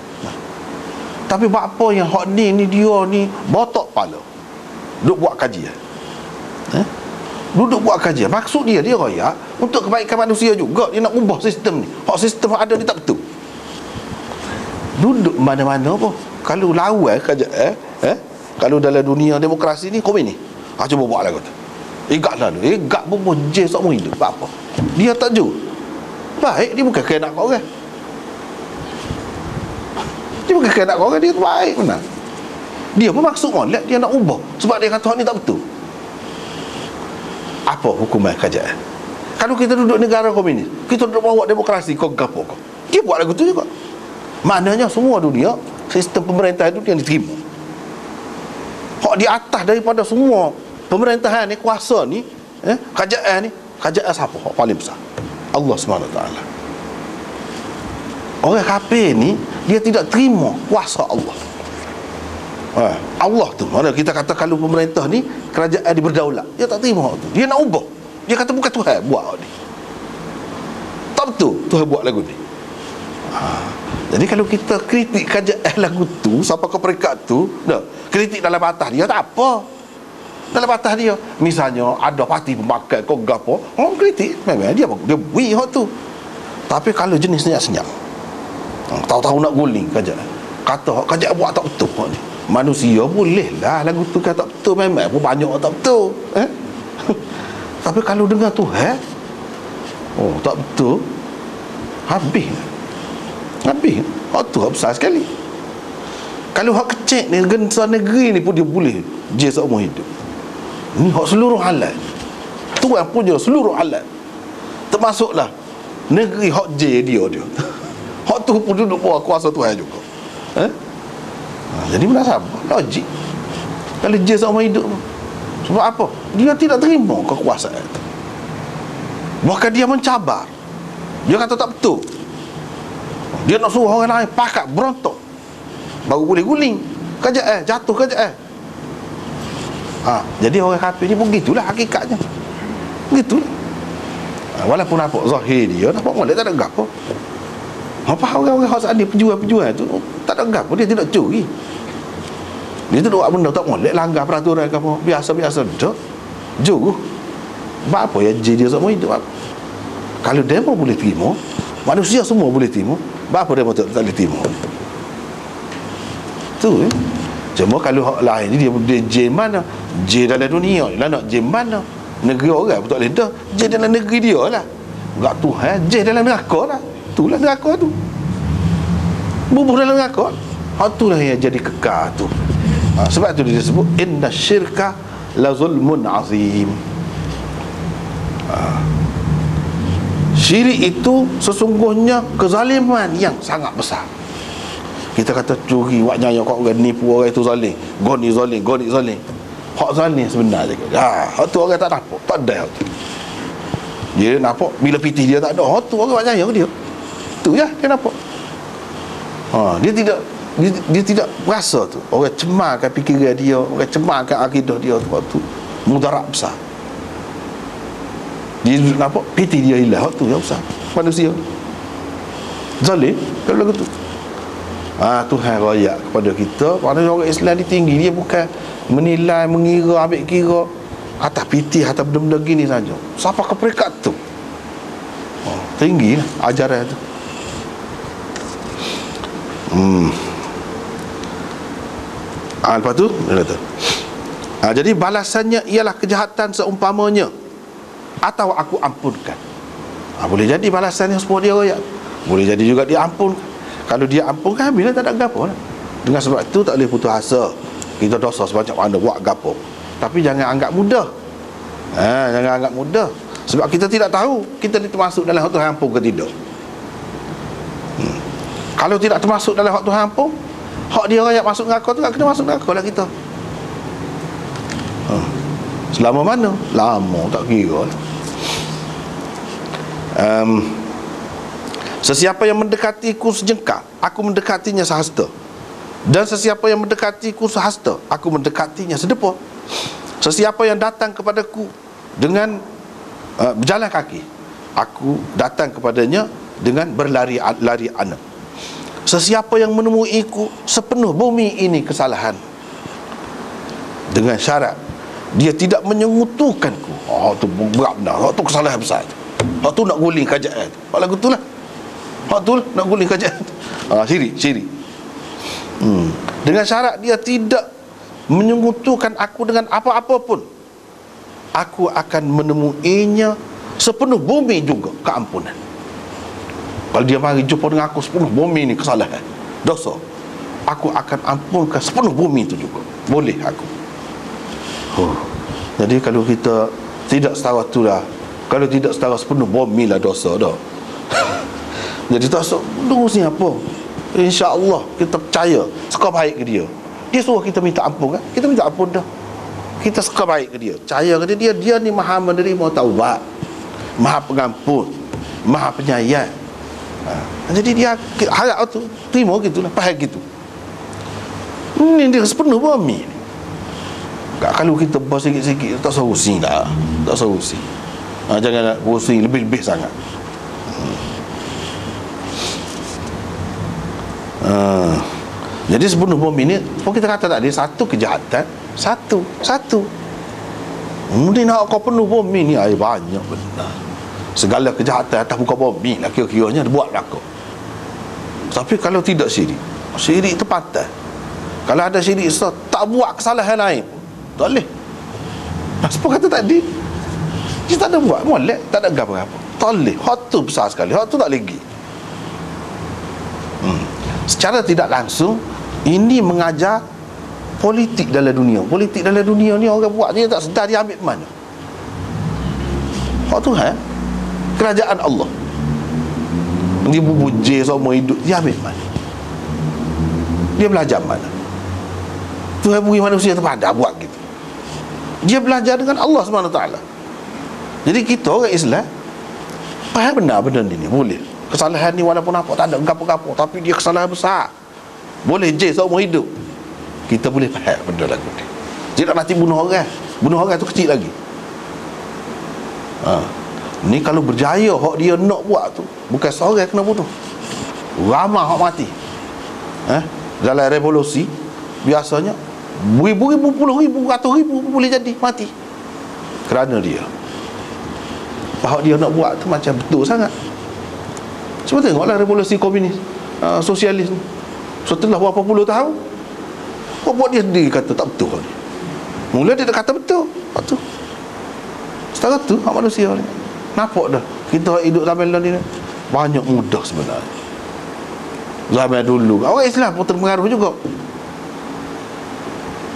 Tapi buat apa yang hak ni dia ni botok kepala duduk buat kajian. Duduk buat kajian. Maksud dia raya untuk kebaikan manusia juga. Dia nak ubah sistem ni. Hak sistem ada ni tak betul. Duduk mana-mana pun kalau lawan kajian kalau dalam dunia demokrasi ni komen ni cuba buat lah kata. Igat lah tu. Igat pun je seumur hidup. Apa? Dia tak jauh. Baik, dia bukan kena nak kau orang. Dia bukan kena nak kau orang, dia baik benar. Dia pun maksud molek, dia nak ubah. Sebab dia kata ni tak betul. Apa hukuman kerajaan? Kalau kita duduk negara komunis, kita duduk bawa demokrasi, kau gapo kau? Dia buat lagu tu juga. Maknanya semua dunia, sistem pemerintah itu yang diterima. Hak di atas daripada semua pemerintahan ni, kuasa ni, kerajaan ni, kerajaan siapa? Hak paling besar, Allah SWT. Orang kafir ni, dia tidak terima kuasa Allah. Allah tu, mana kita kata kalau pemerintah ni, kerajaan dia berdaulat, dia tak terima tu. Dia nak ubah. Dia kata bukan Tuhan buat ni. Tak betul Tuhan buat lagu ni. Jadi kalau kita kritik kerajaan lagu tu, siapa ke peringkat tu, kritik dalam atas dia tak apa. Dalam atas dia, misalnya ada parti pemakai kau gapo, orang kritik, memang dia bui hak tu. Tapi kalau jenis senyap-senyap, tahu-tahu nak guling kerajaan, kata kerajaan buat tak betul hak ni. Manusia boleh lah lagu tu kata tak betul, memang pun banyak tak betul. Tapi kalau dengar Tuhan, tak betul, habis. Hak tu hak besar sekali. Kalau hak kecil ni, gensa negeri ni pun dia boleh je seumur hidup. Ni hak seluruh alat, Tuhan punya seluruh alat, termasuklah negeri hak je dia. Hak tu pun duduk bawah kuasa Tuhan juga. Jadi munasabah, logik. Kalau je seumur hidup, sebab apa? Dia tidak terima kekuasaan itu. Bahkan dia mencabar. Dia kata tak betul. Dia nak suruh orang lain pakat berontok, baru boleh guling kerajaan, jatuh kerajaan. Jadi orang kafir ni begitulah hakikatnya. Begitulah. Walaupun nampak zahir dia, nampak molek tak ada gapo. Apa orang-orang khas ada pejuang-pejuang tu tak ada gapo, dia tidak curi. Dia tu buat benda tak molek, langgar peraturan ke apa, biasa-biasa dak. Juru. Apa ya dia semua hidup apa? Kalau demo boleh terima, manusia semua boleh terima, apa demo tak boleh terima? Tu Cuma kalau hak lain ni dia je mana? Je dalam dunia ni lah, nak je mana? Negeri orang pun tak boleh dah. Je dalam negeri dia lah. Enggak Tuhan, je dalam neraka lah. Itulah neraka tu. Bubuh dalam neraka. Hak tu lah yang jadi kekal tu. Sebab tu dia sebut inna syirka la zulmun azim. Syirik itu sesungguhnya kezaliman yang sangat besar. Kita kata curi, buat nyaya kat orang, nipu orang itu zalim, goni zalim, goni zalim. Hak zalim sebenarnya. Hak tu orang tak nampak, tak ada hak tu. Dia nampak bila pitih dia tak ada, hak tu orang buat nyaya ke dia. Tu ya, dia nampak. Dia tidak rasa tu. Orang cemarkan fikiran dia, orang cemarkan akidah dia tu, hak tu mudarat besar. Dia nampak pitih dia hilang, hak tu yang besar. Manusia zalim kalau lagu tu. Tuhan rakyat kepada kita. Kerana orang Islam ni tinggi, dia bukan menilai, mengira, ambil kira atas pitih, atas benda-benda gini saja. Siapa ke peringkat tu? Tinggi lah ajaran tu. Lepas tu dia kata, jadi balasannya ialah kejahatan seumpamanya atau aku ampunkan. Boleh jadi balasannya semua dia rakyat, boleh jadi juga dia ampunkan. Kalau dia ampunkan, bila tak ada gapo lah. Dengan sebab itu tak boleh putus asa. Kita dosa semacam mana buat gapo. Tapi jangan anggap mudah. Jangan anggap mudah. Sebab kita tidak tahu kita ni termasuk dalam hak Tuhan ampun ke tidak. Kalau tidak termasuk dalam hak Tuhan ampun, hak dia rakyat masuk neraka tu tak kena masuk neraka lah kita. Selama mana? Lama tak kira lah. Sesiapa yang mendekatiku sejengkal, aku mendekatinya sehasta. Dan sesiapa yang mendekatiku sehasta, aku mendekatinya sedepa. Sesiapa yang datang kepadaku dengan berjalan kaki, aku datang kepadanya dengan berlari anak. Sesiapa yang menemuiku sepenuh bumi ini kesalahan, dengan syarat dia tidak menyengutukanku. Tu berat benar. Tu kesalahan besar. Tu nak guling kerajaan. Lagu tu lah. Tu nak guling kerajaan. Syirik. Dengan syarat dia tidak menyengutukan aku dengan apa-apa pun, aku akan menemuinya sepenuh bumi juga keampunan. Kalau dia mari jumpa dengan aku sepenuh bumi ni kesalahan, dosa, aku akan ampunkan sepenuh bumi itu juga. Boleh aku. Jadi kalau kita tidak setara tu lah, Kalau tidak secara sepenuh, bumi lah dosa dah. Jadi tak terus ni apa? InsyaAllah kita percaya suka baik ke dia. Dia suruh kita minta ampun kan? Kita minta ampun dah. Kita suka baik ke dia, percaya ke dia. Dia ni maha menerima taubat, maha pengampun, maha penyayang. Jadi dia harap tu terima gitulah, faham gitu. Ini dia sepenuh bumi. Kalau kita bos sikit-sikit tak solusi dah. Tak solusi. Jangan nak pusing lebih-lebih sangat. Jadi sepenuh bumi ni, apa kita kata tadi, satu kejahatan, satu. Mungkin nak kau penuh bumi ni air banyak benar. Segala kejahatan atas muka bumi lah kira-kiranya buat belaka. Tapi kalau tidak syirik itu patah. Kalau ada syirik tak buat kesalahan lain, tak boleh. Apa kata tadi? Kita tak ada buat molek, tak ada apa-apa. Tak boleh. Hak tu besar sekali. Hak tu tak lagi. Secara tidak langsung ini mengajar politik dalam dunia. Politik dalam dunia ni orang buat dia tak sedar, dia ambil mana? Hak Tuhan, kerajaan Allah. Dia bubujir semua hidup, dia ambil mana? Dia belajar mana? Tuhan beri manusia terpada buat gitu. Dia belajar dengan Allah SWT. Jadi kita orang Islam faham benar benda ni boleh. Kesalahan ni walaupun apa tak ada gapo-gapo, tapi dia kesalahan besar, boleh je seumur hidup. Kita boleh faham benda lagu ni. Dia tak mati bunuh orang tu kecil lagi. Ni kalau berjaya hak dia nak buat tu, bukan seorang kena bunuh, ramai hak mati. Dalam revolusi biasanya ribu-ribu, puluh ribu, ratus ribu boleh jadi mati kerana dia. Hak dia nak buat tu macam betul sangat. Cuba tengoklah revolusi komunis, sosialis ni. Setelah berapa puluh tahun, apa buat dia sendiri kata tak betul ni. Mula dia kata betul. Lepas tu setelah tu hak manusia ni nampak dah kita hidup zaman ni banyak mudah sebenarnya. Zaman dulu orang Islam pun terpengaruh juga.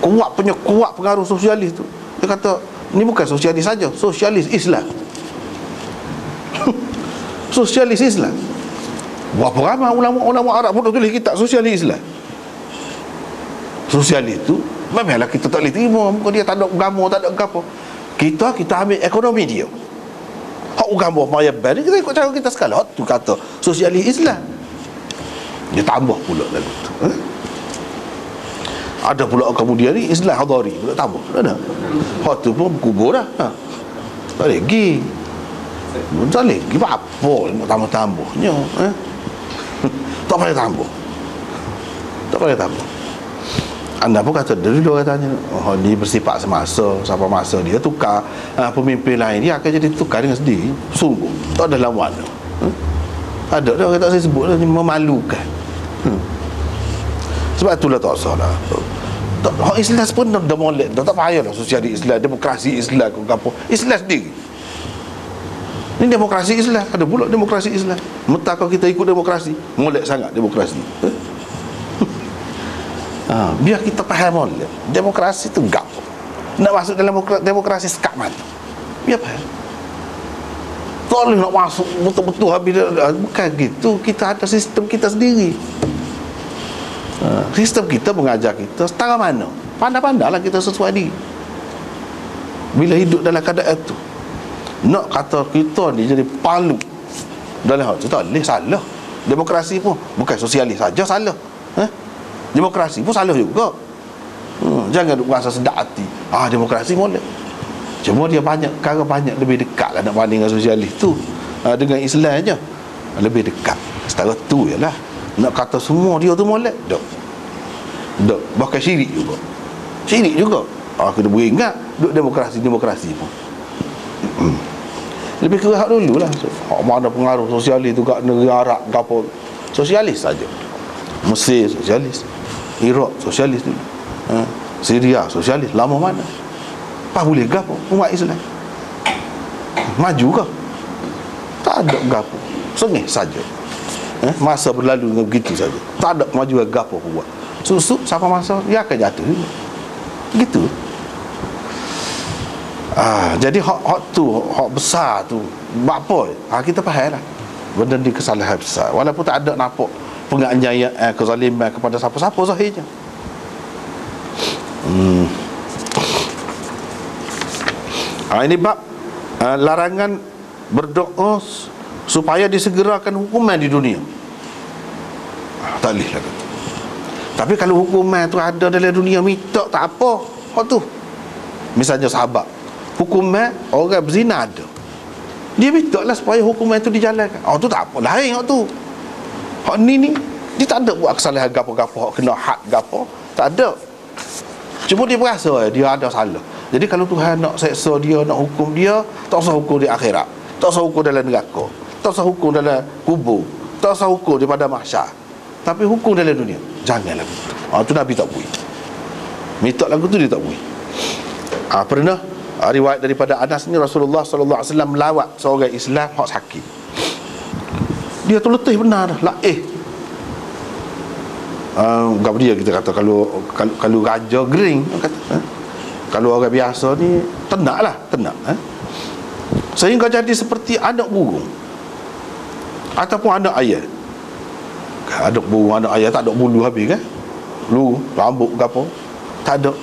Kuat pengaruh sosialis tu. Dia kata ni bukan sosialis saja, sosialis Islam. Sosialis Islam. Berapa ramai ulama-ulama Arab pun tulis kitab sosialis Islam. Sosialis tu memanglah kita tak boleh terima. Muka dia tak ada agama, tak ada apa. Kita ambil ekonomi dia. Hak agama maya ban kita ikut cara kita sekali. Hak tu kata sosialis Islam. Dia tambah pula lagu tu. Ada pula kemudian ni Islam Hadari pula tambah. Ada. Hak tu pun kubur dah. Tak lagi. Tak lagi apa nak tambah-tambahnya. Tak payah tambah. Tak payah tambah. Anda pun kata dulu katanya, ni bersifat semasa, sampai masa dia tukar pemimpin lain, dia akan jadi tukar dengan sendiri. Sungguh tak ada lawan. Ada dah orang tak saya sebut dah, memalukan. Sebab itulah tak salah. Hak Islam pun dah molek, dah tak payahlah sosialis Islam, demokrasi Islam ke apa. Islam sendiri. Ini demokrasi Islam, ada pula demokrasi Islam. Mentah kalau kita ikut demokrasi, molek sangat demokrasi. Biar kita faham molek. Demokrasi tu gap. Nak masuk dalam demokrasi sekat mana? Biar faham. Tak boleh nak masuk betul-betul habis. Bukan gitu. Kita ada sistem kita sendiri. Sistem kita mengajar kita setara mana. Pandai-pandailah kita sesuai diri. Bila hidup dalam keadaan itu, nak kata kita ni jadi palu dalam hal tu tak boleh, salah. Demokrasi pun bukan sosialis saja salah. Demokrasi pun salah juga. Jangan rasa sedap hati. Demokrasi boleh. Cuma dia banyak lebih dekat lah nak banding dengan sosialis tu. Dengan Islam je lebih dekat. Setara tu je lah. Nak kata semua dia tu molek, tak. Bahkan syirik juga. Kita beringat duk demokrasi pun. Lebih keras dulu lah. Mana pengaruh sosialis tu kat negara Arab ke apa. Sosialis saja. Mesir sosialis, Iraq sosialis dulu, Syria sosialis. Lama mana apa boleh gapo umat Islam maju ke? Tak ada gapo, sengih saja. Masa berlalu dengan begitu saja, tak ada kemajuan gapo pun buat. Susuk sampai masa dia akan jatuh juga. Gitu. Jadi hak tu, hak besar tu, buat apa? Kita faham lah benda ni kesalahan besar, walaupun tak ada nampak penganiayaan, kezaliman kepada siapa-siapa zahirnya. Ini bab larangan berdoa supaya disegerakan hukuman di dunia. Tak boleh lah kata. Tapi kalau hukuman tu ada dalam dunia, minta tak apa hak tu. Misalnya sahabat, hukuman orang berzina ada, dia minta lah supaya hukuman tu dijalankan. Tu tak apa, lain hak tu. Hak ni dia tak ada buat kesalahan gapo-gapo, hak kena had gapo, tak ada. Cuma dia berasa dia ada salah. Jadi kalau Tuhan nak seksa dia, nak hukum dia, tak usah hukum di akhirat, tak usah hukum dalam neraka, tak usah hukum dalam kubur, tak usah hukum di padang mahsyar, tapi hukum dalam dunia. Janganlah begitu. Tu Nabi tak boleh. Minta lagu tu dia tak boleh. Pernah riwayat daripada Anas ni, Rasulullah sallallahu alaihi wasallam melawat seorang Islam hak sakit. Dia tu letih benar dah, gap dia kita kata, kalau raja gering kata, kalau orang biasa ni tenang. Sehingga jadi seperti anak burung ataupun anak ayam. Anak burung, anak ayam tak ada bulu habis kan, lu rambut ke apa tak ada.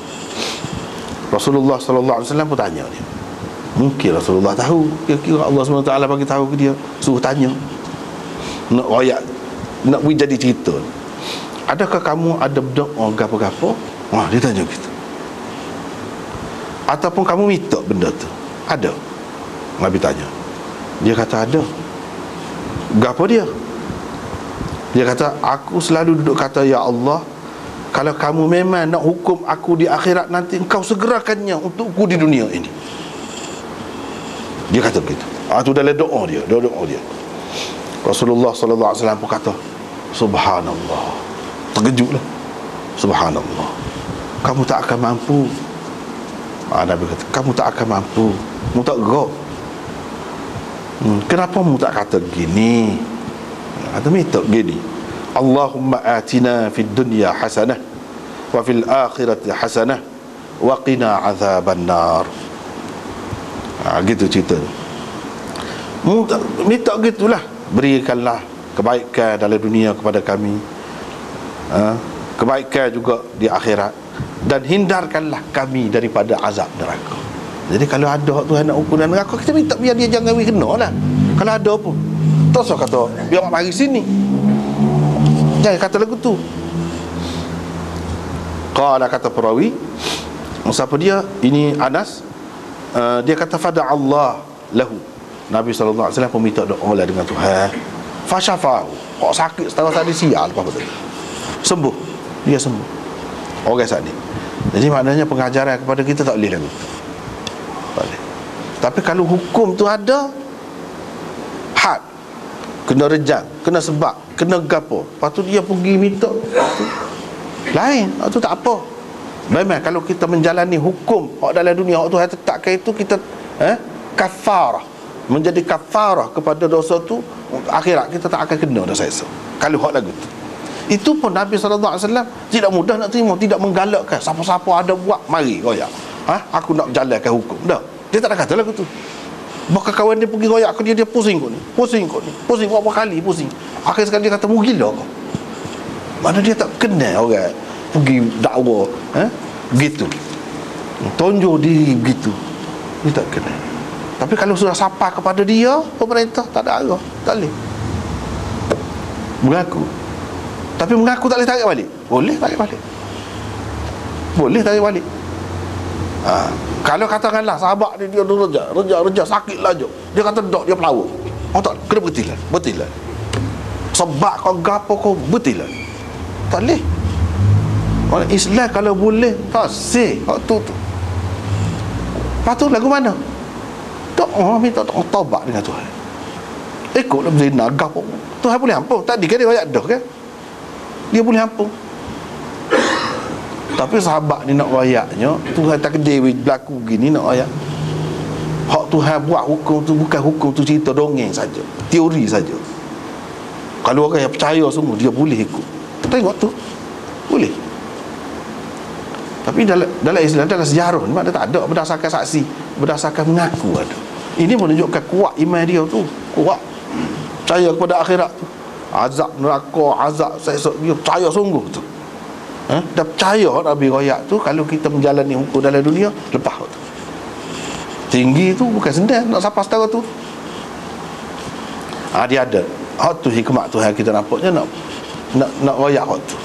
Rasulullah sallallahu alaihi wasallam pun tanya dia. Mungkin Rasulullah tahu, kira-kira Allah SWT bagi tahu ke dia, suruh tanya, nak royak, nak beri jadi cerita. Adakah kamu ada berdoa gapo-gapo? Dia tanya gitu. Ataupun kamu minta benda tu? Ada? Nabi tanya. Dia kata ada. Gapo dia? Dia kata, aku selalu duduk kata, ya Allah, kalau kamu memang nak hukum aku di akhirat nanti, engkau segerakannya untukku di dunia ini. Dia kata begitu. Itu dalam doa dia, doa dia. Rasulullah sallallahu alaihi wasallam pun kata, subhanallah. Terkejutlah. Subhanallah. Kamu tak akan mampu. Nabi kata, kamu tak akan mampu. Kamu tak gerak. Kenapa kamu tak kata gini? Kata minta gini. Allahumma atina fid dunya hasanah wa fil akhirati hasanah wa qina azaban nar. Gitu cerita. Minta gitulah. Berikanlah kebaikan dalam dunia kepada kami, kebaikan juga di akhirat, dan hindarkanlah kami daripada azab neraka. Jadi kalau ada Tuhan nak hukum dan neraka, kita minta biar dia jangan kena lah. Kalau ada pun tak usah kata biar mak mari sini, jangan kata lagu tu. Qala, kata perawi, siapa dia? Ini Anas. Dia kata fada Allah lahu. Nabi SAW pun minta doa lah dengan Tuhan. Fasyafahu. Kok sakit setara tadi sial apa betul. Sembuh. Dia sembuh. Orang sakit. Jadi maknanya pengajaran kepada kita tak boleh lagu. Tak boleh. Tapi kalau hukum tu ada, had, kena rejam, kena sebab, kena gapo, lepas tu dia pergi minta lain, itu tak apa. Memang kalau kita menjalani hukum dalam dunia, Tuhan tetapkan itu, kita kafarah, menjadi kafarah kepada dosa tu, akhirat kita tak akan kena dosa itu. Kalau hak lagu tu, itu pun Nabi SAW tidak mudah nak terima, tidak menggalakkan siapa-siapa ada buat mari royak, aku nak jalankan hukum. Dah, dia tak ada kata lagu tu. Bahkan kawan dia pergi royak ke dia pusing kot ni, pusing berapa kali pusing. Akhir sekali dia kata, mu gila kau. Mana dia tak kenal orang pergi dakwah begitu, tonjol diri begitu, dia tak kenal. Tapi kalau sudah sapa kepada dia, pemerintah tak ada arah, tak boleh mengaku. Tapi mengaku tak boleh tarik balik. Boleh tarik balik, boleh tarik balik. Kalau katakanlah sahabat dia rejak sakitlah je, dia kata dok, dia pelawak, tak kena bertilan. Sebab kau gapo kau bertilan, tak boleh. Orang Islam kalau boleh tak sih waktu tu. Lepas tu lagu mana? Doa minta taubat dengan Tuhan. Ikutlah berzina gapo, Tuhan boleh ampun. Tadi kan dia banyak dah kan, dia boleh ampun. Tapi sahabat ni nak rayaknya, Tuhan tak kedai berlaku gini nak rayak. Hak Tuhan buat hukum tu bukan hukum tu cerita dongeng saja, teori saja. Kalau orang yang percaya semua, dia boleh ikut. Tengok tu, boleh. Tapi dalam Islam, dalam sejarah ni, maknanya tak ada berdasarkan saksi. berdasarkan mengaku ada. Ini menunjukkan kuat iman dia tu, kuat percaya kepada akhirat tu, azab neraka, azab esok dia percaya sungguh tu. Dah percaya Nabi royak tu. Kalau kita menjalani hukum dalam dunia, lepas tu tinggi tu bukan senang nak sampai setara tu. Dia ada hak tu, hikmat Tuhan kita nampaknya nak royak hak tu.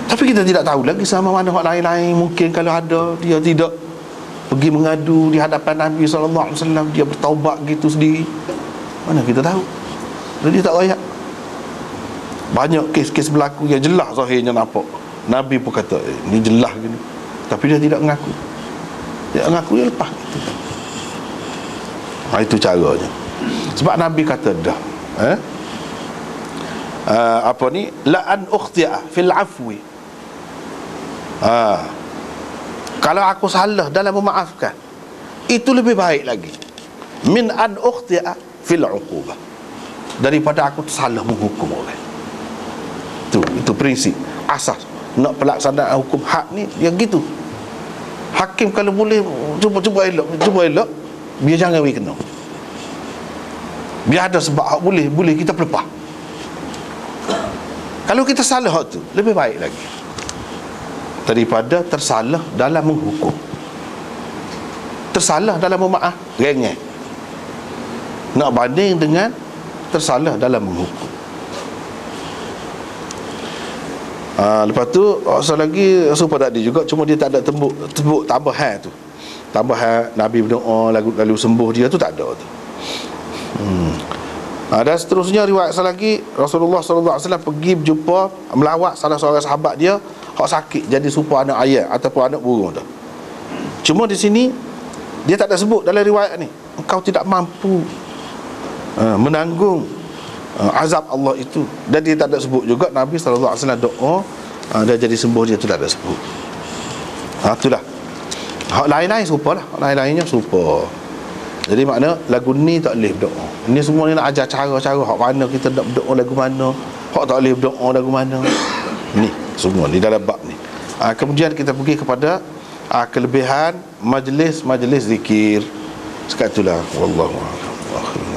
Tapi kita tidak tahu lagi sama mana hak lain-lain. Mungkin kalau ada, dia tidak pergi mengadu di hadapan Nabi SAW, dia bertaubat gitu sendiri. Mana kita tahu? Dia tak royak. Banyak kes-kes berlaku yang jelas zahirnya nampak. Nabi pun kata ni jelas gini, tapi dia tidak mengaku. Dia mengaku, dia lepas gitu. Itu caranya. Sebab Nabi kata dah apa ni, la an ukhti'a fil afwi, kalau aku salah dalam memaafkan, itu lebih baik lagi min an ukhti'a fil uqubah, daripada aku salah menghukum orang. Itu prinsip asas nak pelaksanaan hukum hak ni, yang gitu. Hakim kalau boleh cuba elok, biar jangan we kena. Biar ada sebab hak boleh kita pelepah. Kalau kita salah hak tu, lebih baik lagi daripada tersalah dalam menghukum. Tersalah dalam memaaf, rengeh. Nak banding dengan tersalah dalam menghukum. Lepas tu asal lagi serupa tadi juga, cuma dia tak ada tembuk tambahan tu. Tambahan Nabi berdoa lalu sembuh dia tu tak ada tu. Dan seterusnya riwayat asal lagi, Rasulullah SAW pergi berjumpa, melawat salah seorang sahabat dia hak sakit jadi serupa anak ayam ataupun anak burung tu. Cuma di sini dia tak ada sebut dalam riwayat ni, engkau tidak mampu menanggung azab Allah itu. Dan dia tak ada sebut juga Nabi SAW doa dia jadi sembuh, dia tu tak ada sebut. Itulah. Hak lain-lain serupa lah, hak lain-lainnya serupa. Jadi makna lagu ni tak boleh berdoa. Ini semua ni nak ajar cara-cara hak mana kita nak berdoa lagu mana, hak tak boleh berdoa lagu mana. Ni semua ni dalam bab ni. Kemudian kita pergi kepada kelebihan majlis zikir. Sekatulah wallahu a'lam.